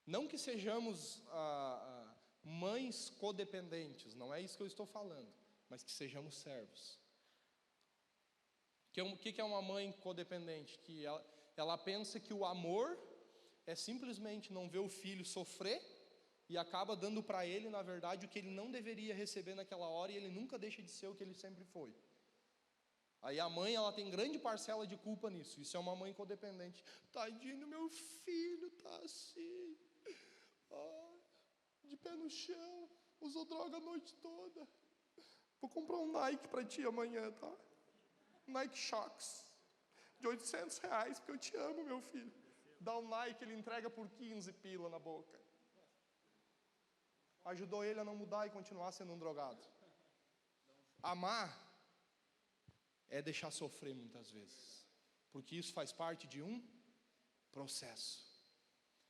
Não que sejamos mães codependentes, não é isso que eu estou falando, mas que sejamos servos. O que é uma mãe codependente? Que ela pensa que o amor é simplesmente não ver o filho sofrer e acaba dando para ele, na verdade, o que ele não deveria receber naquela hora, e ele nunca deixa de ser o que ele sempre foi. Aí a mãe, ela tem grande parcela de culpa nisso. Isso é uma mãe codependente. Tadinho, meu filho tá assim, de pé no chão, usou droga a noite toda. Vou comprar um Nike para ti amanhã, tá? Nike Shox, de R$800, porque eu te amo, meu filho. Dá um Nike, ele entrega por 15 pila na boca. ajudou ele a não mudar e continuar sendo um drogado. Amar é deixar sofrer muitas vezes, porque isso faz parte de um processo.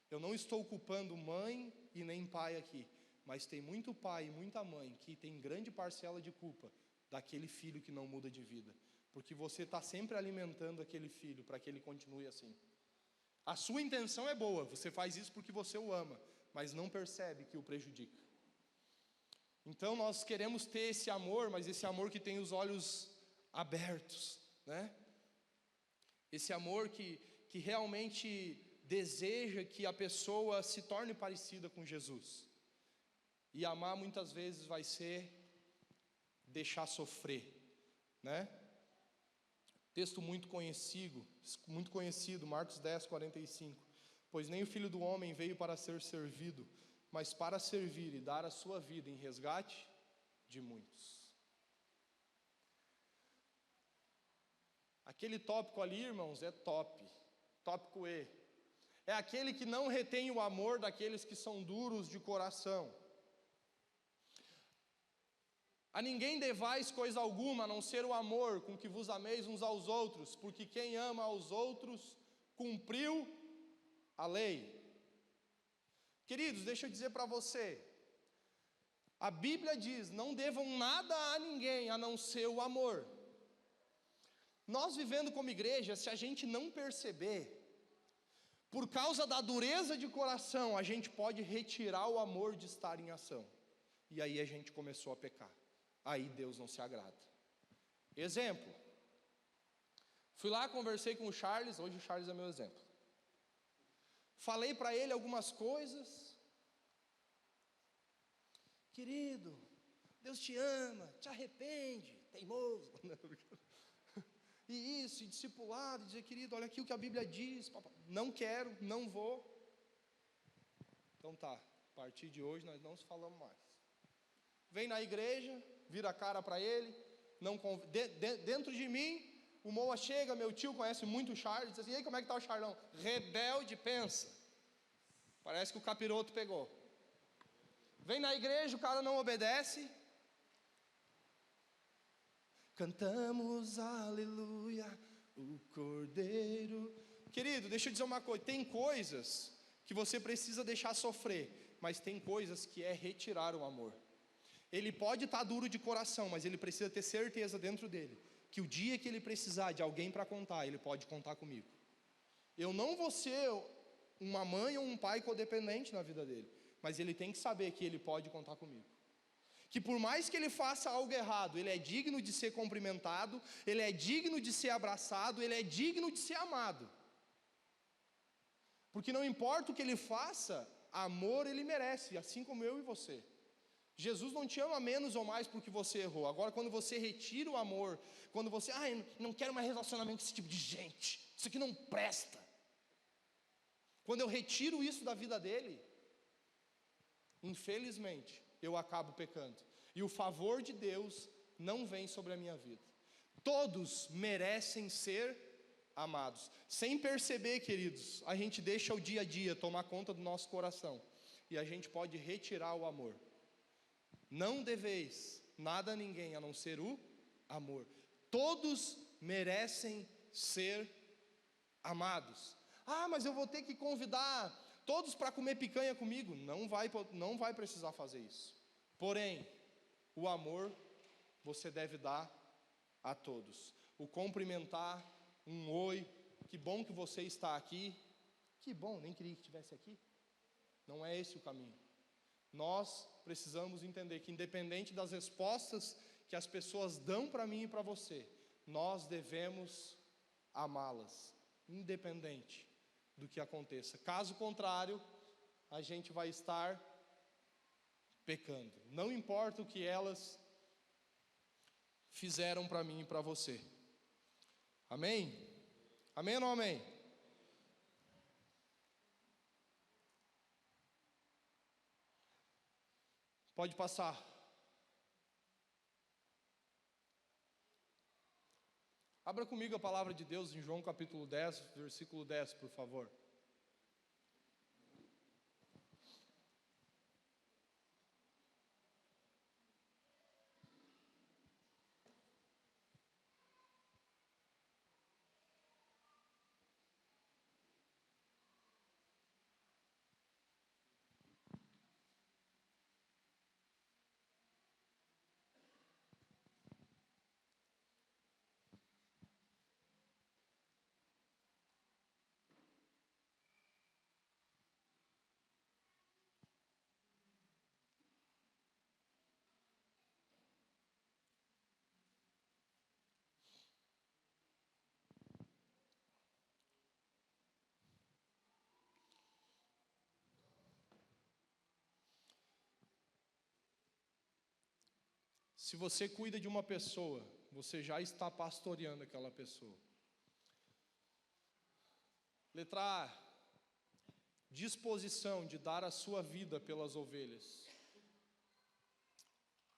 Eu não estou culpando mãe e nem pai aqui, mas tem muito pai e muita mãe que tem grande parcela de culpa daquele filho que não muda de vida, porque você está sempre alimentando aquele filho para que ele continue assim. A sua intenção é boa, você faz isso porque você o ama, mas não percebe que o prejudica. Então nós queremos ter esse amor, mas esse amor que tem os olhos abertos, né? Esse amor que realmente deseja que a pessoa se torne parecida com Jesus. E amar muitas vezes vai ser deixar sofrer, né? Texto muito conhecido, Marcos 10, 45. Pois nem o Filho do Homem veio para ser servido, mas para servir e dar a sua vida em resgate de muitos. Aquele tópico ali, irmãos, é top. Tópico E. É aquele que não retém o amor daqueles que são duros de coração. A ninguém devais coisa alguma, a não ser o amor com que vos ameis uns aos outros, porque quem ama aos outros, cumpriu a lei. Queridos, deixa eu dizer para você, a Bíblia diz, não devam nada a ninguém, a não ser o amor. Nós vivendo como igreja, se a gente não perceber, por causa da dureza de coração, a gente pode retirar o amor de estar em ação. E aí a gente começou a pecar. Aí Deus não se agrada. Exemplo. Fui lá, conversei com o Charles, hoje o Charles é meu exemplo. Falei para ele algumas coisas. Querido, Deus te ama, te arrepende, teimoso. E isso, e discipulado, dizer, querido, olha aqui o que a Bíblia diz. Não quero, não vou. Então tá, a partir de hoje nós não nos falamos mais. Vem na igreja, vira a cara para ele, dentro de mim, o Moa chega, meu tio conhece muito o Charles, diz assim, e aí, como é que está o Charlão? Rebelde, pensa. Parece que o capiroto pegou. Vem na igreja, o cara não obedece. Cantamos aleluia, o Cordeiro. Querido, deixa eu dizer uma coisa, tem coisas que você precisa deixar sofrer, mas tem coisas que é retirar o amor. Ele pode estar duro de coração, mas ele precisa ter certeza dentro dele, que o dia que ele precisar de alguém para contar, ele pode contar comigo. Eu não vou ser uma mãe ou um pai codependente na vida dele, mas ele tem que saber que ele pode contar comigo. Que por mais que ele faça algo errado, ele é digno de ser cumprimentado, ele é digno de ser abraçado, ele é digno de ser amado. Porque não importa o que ele faça, amor ele merece, assim como eu e você. Jesus não te ama menos ou mais porque você errou. Agora, quando você retira o amor, quando você, eu não quero mais relacionamento com esse tipo de gente, isso aqui não presta. Quando eu retiro isso da vida dele, infelizmente, eu acabo pecando. E o favor de Deus não vem sobre a minha vida. Todos merecem ser amados. Sem perceber, queridos, a gente deixa o dia a dia tomar conta do nosso coração. E a gente pode retirar o amor. Não deveis nada a ninguém a não ser o amor. Todos merecem ser amados. Mas eu vou ter que convidar todos para comer picanha comigo. Não vai precisar fazer isso. Porém, o amor você deve dar a todos. O cumprimentar, um oi, que bom que você está aqui. Que bom, nem queria que estivesse aqui. Não é esse o caminho. Nós precisamos entender que independente das respostas que as pessoas dão para mim e para você, nós devemos amá-las, independente do que aconteça. Caso contrário, a gente vai estar pecando. Não importa o que elas fizeram para mim e para você. Amém? Amém ou não amém? Pode passar. Abra comigo a palavra de Deus em João capítulo 10, versículo 10, por favor. Se você cuida de uma pessoa, você já está pastoreando aquela pessoa. Letra A, disposição de dar a sua vida pelas ovelhas.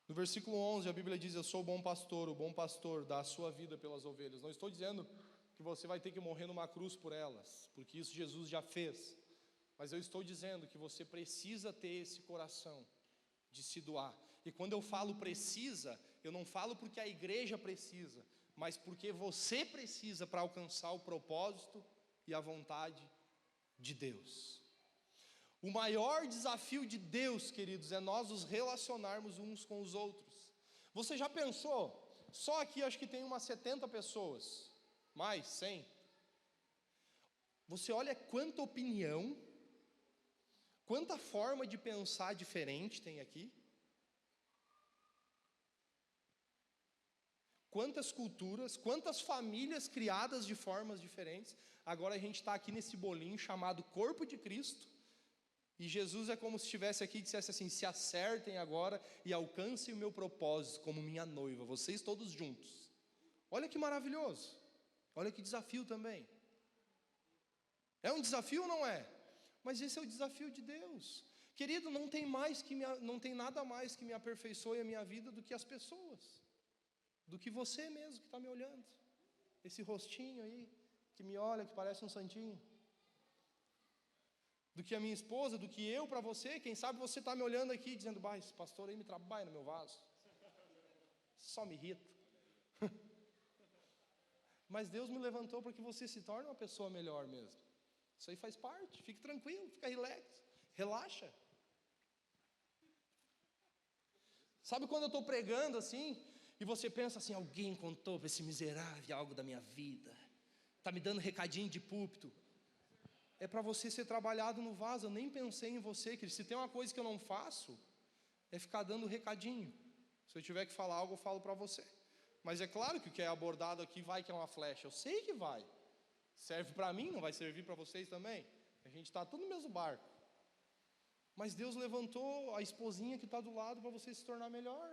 No versículo 11, a Bíblia diz: eu sou o bom pastor dá a sua vida pelas ovelhas. Não estou dizendo que você vai ter que morrer numa cruz por elas, porque isso Jesus já fez. Mas eu estou dizendo que você precisa ter esse coração de se doar. E quando eu falo precisa, eu não falo porque a igreja precisa, mas porque você precisa para alcançar o propósito e a vontade de Deus. O maior desafio de Deus, queridos, é nós nos relacionarmos uns com os outros. Você já pensou? Só aqui acho que tem umas 70 pessoas, mais 100. Você olha quanta opinião, quanta forma de pensar diferente tem aqui. Quantas culturas, quantas famílias criadas de formas diferentes. Agora a gente está aqui nesse bolinho chamado Corpo de Cristo. E Jesus é como se estivesse aqui e dissesse assim: se acertem agora e alcancem o meu propósito como minha noiva, vocês todos juntos. Olha que maravilhoso. Olha que desafio também. É um desafio ou não é? Mas esse é o desafio de Deus. Querido, não tem nada mais que me aperfeiçoe a minha vida do que as pessoas. Do que você mesmo que está me olhando. Esse rostinho aí, que me olha, que parece um santinho. Do que a minha esposa, do que eu para você. Quem sabe você está me olhando aqui dizendo: bah, esse pastor aí me trabalha no meu vaso. Só me irrita. Mas Deus me levantou para que você se torne uma pessoa melhor mesmo. Isso aí faz parte. Fique tranquilo, fica relax, relaxa. Sabe quando eu estou pregando assim, e você pensa assim: alguém contou para esse miserável algo da minha vida, está me dando recadinho de púlpito. É para você ser trabalhado no vaso. Eu nem pensei em você, querido. Se tem uma coisa que eu não faço, é ficar dando recadinho. Se eu tiver que falar algo, eu falo para você. Mas é claro que o que é abordado aqui vai que é uma flecha. Eu sei que vai. Serve para mim, não vai servir para vocês também? A gente está tudo no mesmo barco. Mas Deus levantou a esposinha que está do lado para você se tornar melhor.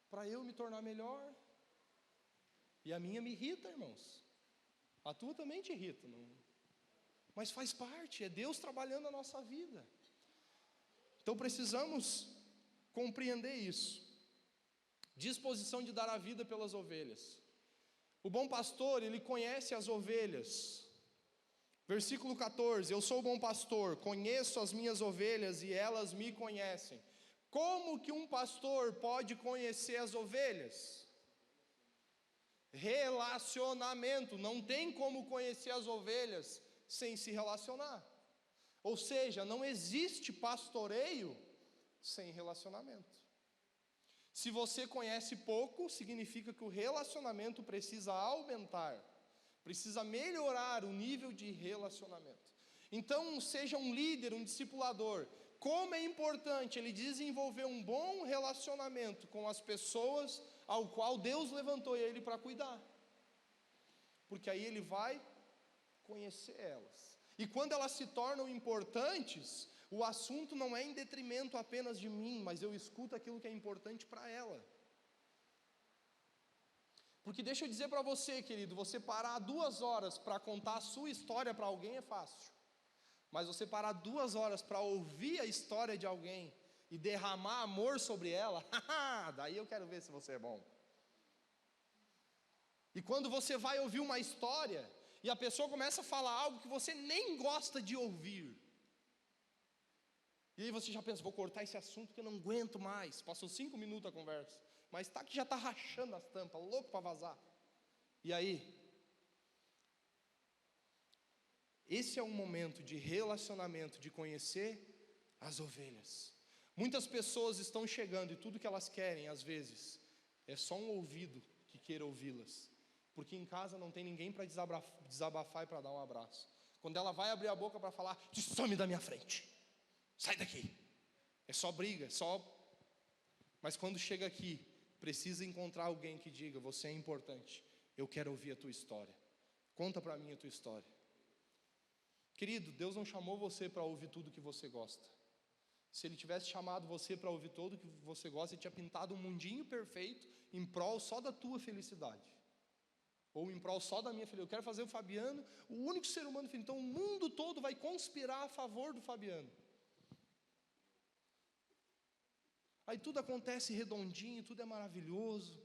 Para eu me tornar melhor. E a minha me irrita, irmãos. A tua também te irrita, não? Mas faz parte, é Deus trabalhando a nossa vida. Então precisamos compreender isso. Disposição de dar a vida pelas ovelhas. O bom pastor, ele conhece as ovelhas. Versículo 14: eu sou o bom pastor, conheço as minhas ovelhas e elas me conhecem. Como que um pastor pode conhecer as ovelhas? Relacionamento. Não tem como conhecer as ovelhas sem se relacionar. Ou seja, não existe pastoreio sem relacionamento. Se você conhece pouco, significa que o relacionamento precisa aumentar, precisa melhorar o nível de relacionamento. Então, seja um líder, um discipulador. Como é importante ele desenvolver um bom relacionamento com as pessoas ao qual Deus levantou ele para cuidar. Porque aí ele vai conhecer elas. E quando elas se tornam importantes, o assunto não é em detrimento apenas de mim, mas eu escuto aquilo que é importante para ela. Porque deixa eu dizer para você, querido, você parar 2 horas para contar a sua história para alguém é fácil. Mas você parar 2 horas para ouvir a história de alguém e derramar amor sobre ela, daí eu quero ver se você é bom. E quando você vai ouvir uma história e a pessoa começa a falar algo que você nem gosta de ouvir, e aí você já pensa: vou cortar esse assunto porque eu não aguento mais. Passou 5 minutos a conversa, mas tá que já está rachando as tampas, louco para vazar. E aí? Esse é um momento de relacionamento, de conhecer as ovelhas. Muitas pessoas estão chegando e tudo que elas querem, às vezes, é só um ouvido que queira ouvi-las. Porque em casa não tem ninguém para desabafar e para dar um abraço. Quando ela vai abrir a boca para falar: some da minha frente, sai daqui. É só briga, é só... Mas quando chega aqui, precisa encontrar alguém que diga: você é importante, eu quero ouvir a tua história. Conta para mim a tua história. Querido, Deus não chamou você para ouvir tudo que você gosta. Se Ele tivesse chamado você para ouvir todo o que você gosta, Ele tinha pintado um mundinho perfeito em prol só da tua felicidade. Ou em prol só da minha felicidade. Eu quero fazer o Fabiano o único ser humano feliz. Então o mundo todo vai conspirar a favor do Fabiano. Aí tudo acontece redondinho, tudo é maravilhoso.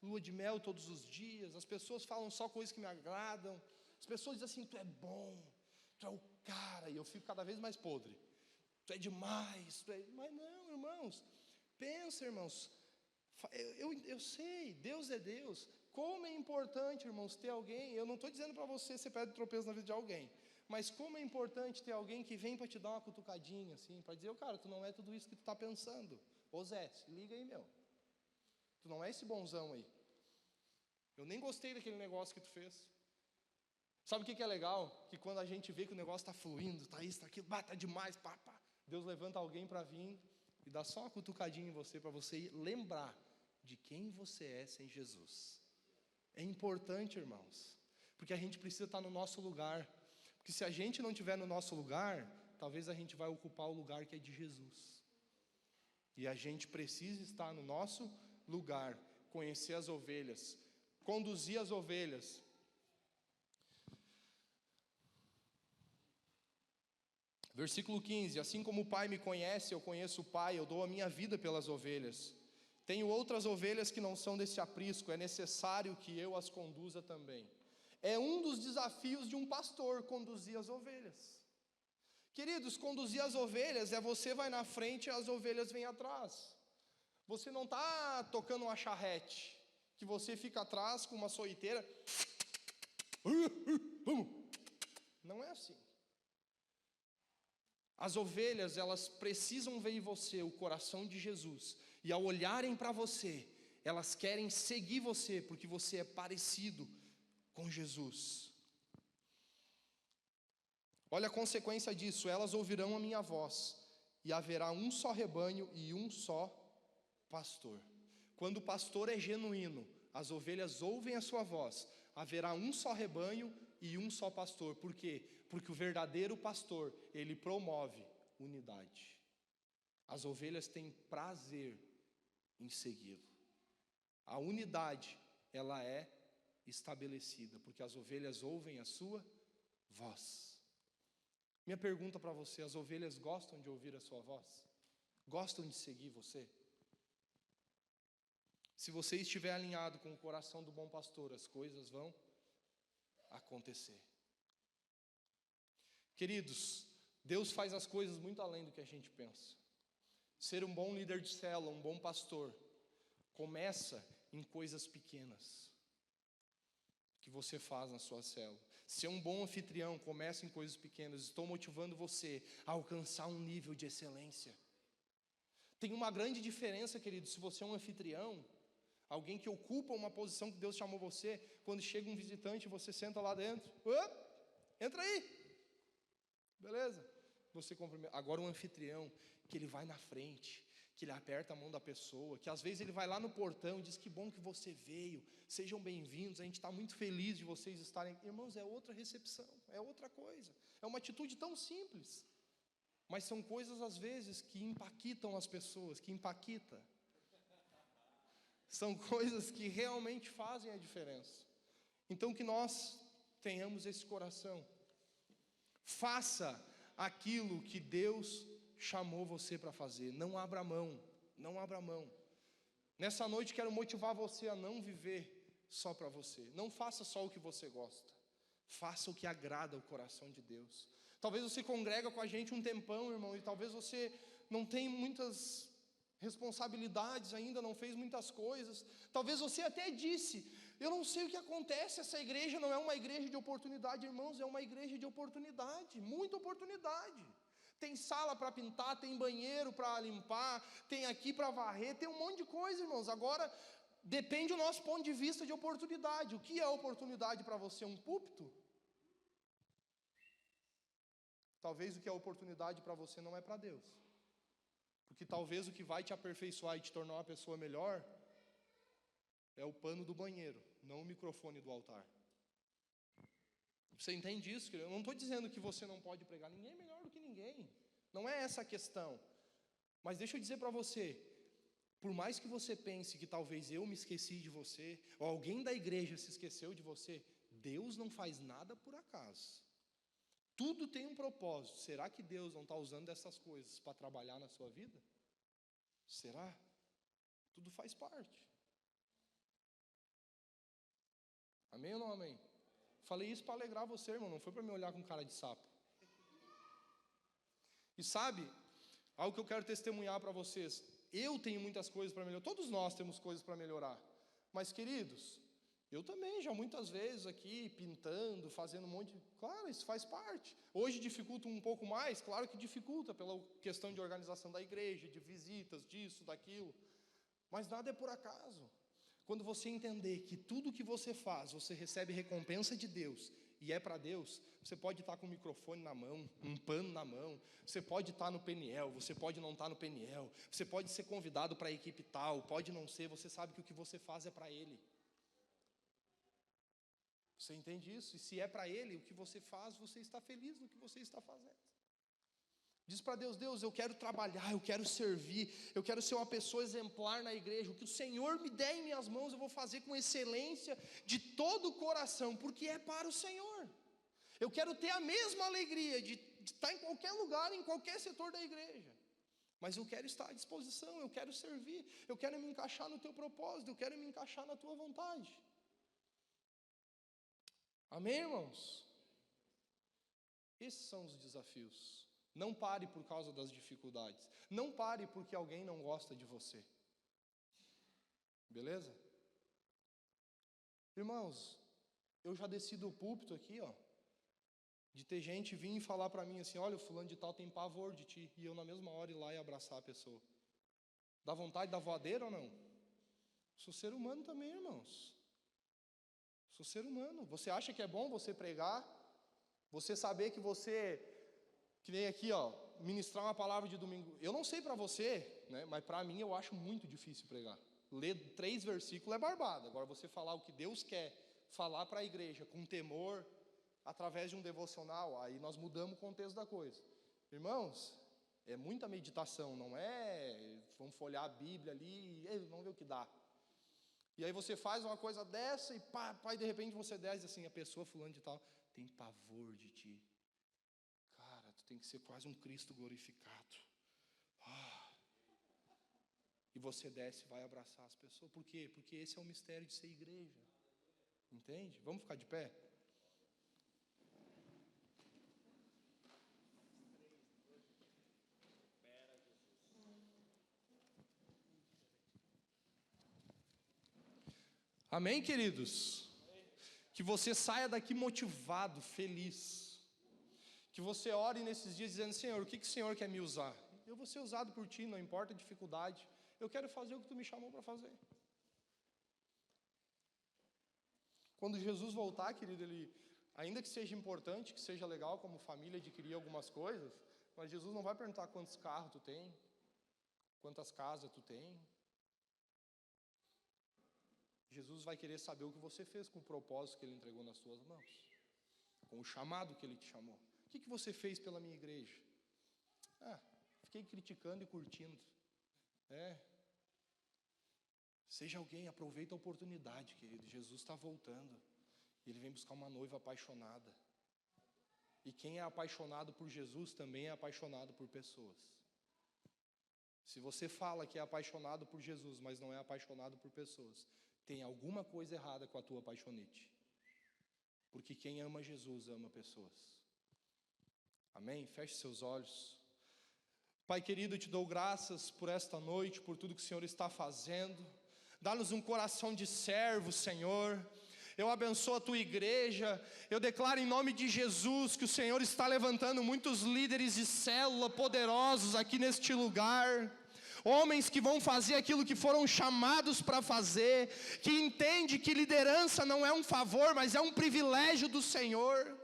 Lua de mel todos os dias. As pessoas falam só coisas que me agradam. As pessoas dizem assim, tu é bom, tu é o cara. E eu fico cada vez mais podre. Tu é demais. Mas não, irmãos. Pensa, irmãos. Eu sei, Deus é Deus. Como é importante, irmãos, ter alguém. Eu não estou dizendo para você ser pedra de tropeço na vida de alguém. Mas como é importante ter alguém que vem para te dar uma cutucadinha, assim, para dizer, cara, tu não é tudo isso que tu está pensando. Ô Zé, se liga aí, meu. Tu não é esse bonzão aí. Eu nem gostei daquele negócio que tu fez. Sabe o que é legal? Que quando a gente vê que o negócio está fluindo, está isso, está aquilo, tá demais, pá. Deus levanta alguém para vir e dá só uma cutucadinha em você, para você lembrar de quem você é sem Jesus. É importante, irmãos, porque a gente precisa estar no nosso lugar. Porque se a gente não estiver no nosso lugar, talvez a gente vai ocupar o lugar que é de Jesus. E a gente precisa estar no nosso lugar, conhecer as ovelhas, conduzir as ovelhas. Versículo 15: assim como o Pai me conhece, eu conheço o Pai, eu dou a minha vida pelas ovelhas. Tenho outras ovelhas que não são desse aprisco, é necessário que eu as conduza também. É um dos desafios de um pastor, conduzir as ovelhas. Queridos, conduzir as ovelhas é você vai na frente e as ovelhas vêm atrás. Você não está tocando uma charrete, que você fica atrás com uma soiteira. Não é assim. As ovelhas, elas precisam ver em você o coração de Jesus. E ao olharem para você, elas querem seguir você, porque você é parecido com Jesus. Olha a consequência disso: elas ouvirão a minha voz, e haverá um só rebanho e um só pastor. Quando o pastor é genuíno, as ovelhas ouvem a sua voz, haverá um só rebanho e um só pastor. Por quê? Porque o verdadeiro pastor, ele promove unidade. As ovelhas têm prazer em segui-lo. A unidade, ela é estabelecida, porque as ovelhas ouvem a sua voz. Minha pergunta para você: as ovelhas gostam de ouvir a sua voz? Gostam de seguir você? Se você estiver alinhado com o coração do bom pastor, as coisas vão acontecer. Queridos, Deus faz as coisas muito além do que a gente pensa. Ser um bom líder de célula, um bom pastor, começa em coisas pequenas que você faz na sua célula. Ser um bom anfitrião começa em coisas pequenas. Estou motivando você a alcançar um nível de excelência. Tem uma grande diferença, querido, se você é um anfitrião, alguém que ocupa uma posição que Deus chamou você, quando chega um visitante, você senta lá dentro, entra aí, beleza? Você cumprimenta. Agora um anfitrião, que ele vai na frente, que ele aperta a mão da pessoa, que às vezes ele vai lá no portão e diz, que bom que você veio, sejam bem-vindos, a gente está muito feliz de vocês estarem aqui. Irmãos, é outra recepção, é outra coisa, é uma atitude tão simples, mas são coisas às vezes que impactam as pessoas, são coisas que realmente fazem a diferença. Então que nós tenhamos esse coração, faça aquilo que Deus chamou você para fazer, não abra mão, não abra mão. Nessa noite quero motivar você a não viver só para você, não faça só o que você gosta, faça o que agrada o coração de Deus. Talvez você congrega com a gente um tempão, irmão, e talvez você não tenha muitas responsabilidades ainda, não fez muitas coisas, talvez você até disse, eu não sei o que acontece, essa igreja não é uma igreja de oportunidade. Irmãos, é uma igreja de oportunidade, muita oportunidade. Tem sala para pintar, tem banheiro para limpar, tem aqui para varrer, tem um monte de coisa, irmãos. Agora, depende do nosso ponto de vista de oportunidade. O que é oportunidade para você? Um púlpito? Talvez o que é oportunidade para você não é para Deus. Porque talvez o que vai te aperfeiçoar e te tornar uma pessoa melhor é o pano do banheiro, não o microfone do altar. Você entende isso, querido? Eu não estou dizendo que você não pode pregar, ninguém é melhor do que ninguém. Não é essa a questão. Mas deixa eu dizer para você, por mais que você pense que talvez eu me esqueci de você, ou alguém da igreja se esqueceu de você, Deus não faz nada por acaso. Tudo tem um propósito. Será que Deus não está usando essas coisas para trabalhar na sua vida? Será? Tudo faz parte. Amém ou não amém? Falei isso para alegrar você, irmão, não foi para me olhar com cara de sapo. E sabe, algo que eu quero testemunhar para vocês, eu tenho muitas coisas para melhorar, todos nós temos coisas para melhorar, mas queridos, eu também já muitas vezes aqui pintando, fazendo um monte de... Claro, isso faz parte. Hoje dificulta um pouco mais, claro que dificulta pela questão de organização da igreja, de visitas, disso, daquilo, mas nada é por acaso. Quando você entender que tudo que você faz, você recebe recompensa de Deus, e é para Deus, você pode estar com o microfone na mão, um pano na mão, você pode estar no Peniel, você pode não estar no Peniel, você pode ser convidado para a equipe tal, pode não ser, você sabe que o que você faz é para Ele. Você entende isso? E se é para Ele, o que você faz, você está feliz no que você está fazendo. Diz para Deus, Deus, eu quero trabalhar, eu quero servir, eu quero ser uma pessoa exemplar na igreja. O que o Senhor me der em minhas mãos, eu vou fazer com excelência, de todo o coração, porque é para o Senhor. Eu quero ter a mesma alegria de estar em qualquer lugar, em qualquer setor da igreja. Mas eu quero estar à disposição, eu quero servir, eu quero me encaixar no teu propósito, eu quero me encaixar na tua vontade. Amém, irmãos? Esses são os desafios. Não pare por causa das dificuldades. Não pare porque alguém não gosta de você. Beleza? Irmãos, eu já desci do púlpito aqui, ó, de ter gente vir e falar para mim assim, olha, o fulano de tal tem pavor de ti, e eu na mesma hora ir lá e abraçar a pessoa. Dá vontade da voadeira ou não? Sou ser humano também, irmãos. Sou ser humano. Você acha que é bom você pregar? Você saber que você... Que nem aqui, ó, ministrar uma palavra de domingo. Eu não sei para você, né, mas para mim eu acho muito difícil pregar. Ler 3 versículos é barbado. Agora você falar o que Deus quer, falar para a igreja com temor, através de um devocional, aí nós mudamos o contexto da coisa. Irmãos, é muita meditação, não é vamos folhear a Bíblia ali, vamos ver o que dá. E aí você faz uma coisa dessa e pá, e de repente você desce assim, a pessoa fulano de tal tem pavor de ti. Tem que ser quase um Cristo glorificado. E você desce e vai abraçar as pessoas. Por quê? Porque esse é o mistério de ser igreja. Entende? Vamos ficar de pé? Amém, queridos? Que você saia daqui motivado, feliz. Que você ore nesses dias dizendo, Senhor, o que o Senhor quer me usar? Eu vou ser usado por Ti, não importa a dificuldade. Eu quero fazer o que Tu me chamou para fazer. Quando Jesus voltar, querido, Ele, ainda que seja importante, que seja legal como família adquirir algumas coisas, mas Jesus não vai perguntar quantos carros Tu tem, quantas casas Tu tem. Jesus vai querer saber o que você fez com o propósito que Ele entregou nas suas mãos, com o chamado que Ele te chamou. O que você fez pela minha igreja? Fiquei criticando e curtindo. Seja alguém, aproveita a oportunidade, querido. Jesus está voltando. Ele vem buscar uma noiva apaixonada. E quem é apaixonado por Jesus também é apaixonado por pessoas. Se você fala que é apaixonado por Jesus, mas não é apaixonado por pessoas, tem alguma coisa errada com a tua apaixonite. Porque quem ama Jesus ama pessoas. Amém? Feche seus olhos. Pai querido, eu te dou graças por esta noite, por tudo que o Senhor está fazendo. Dá-nos um coração de servo, Senhor. Eu abençoo a tua igreja. Eu declaro em nome de Jesus que o Senhor está levantando muitos líderes de célula poderosos aqui neste lugar. Homens que vão fazer aquilo que foram chamados para fazer, que entende que liderança não é um favor, mas é um privilégio do Senhor.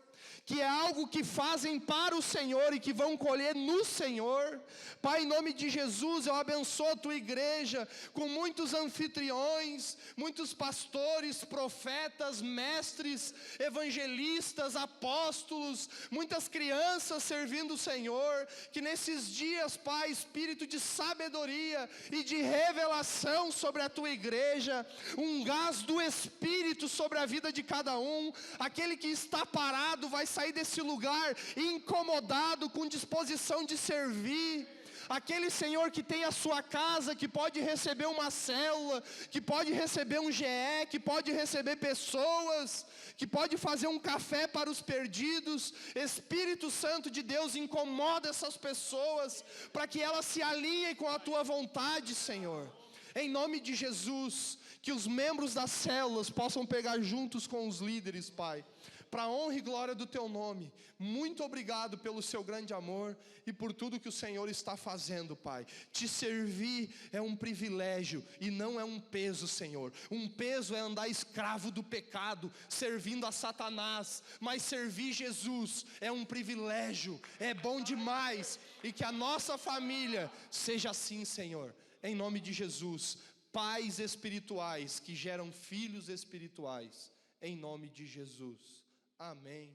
que é algo que fazem para o Senhor e que vão colher no Senhor. Pai, em nome de Jesus, eu abençoo a tua igreja com muitos anfitriões, muitos pastores, profetas, mestres, evangelistas, apóstolos, muitas crianças servindo o Senhor, que nesses dias, Pai, espírito de sabedoria e de revelação sobre a tua igreja, um gás do Espírito sobre a vida de cada um. Aquele que está parado vai sair desse lugar incomodado, com disposição de servir. Aquele Senhor que tem a sua casa, que pode receber uma célula, que pode receber um GE, que pode receber pessoas, que pode fazer um café para os perdidos. Espírito Santo de Deus, incomoda essas pessoas, para que elas se alinhem com a tua vontade, Senhor. Em nome de Jesus, que os membros das células possam pegar juntos com os líderes, Pai, para a honra e glória do teu nome. Muito obrigado pelo seu grande amor e por tudo que o Senhor está fazendo, Pai. Te servir é um privilégio e não é um peso, Senhor. Um peso é andar escravo do pecado, servindo a Satanás, mas servir Jesus é um privilégio, é bom demais. E que a nossa família seja assim, Senhor. Em nome de Jesus, pais espirituais que geram filhos espirituais, em nome de Jesus. Amém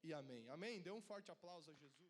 e amém. Amém? Dê um forte aplauso a Jesus.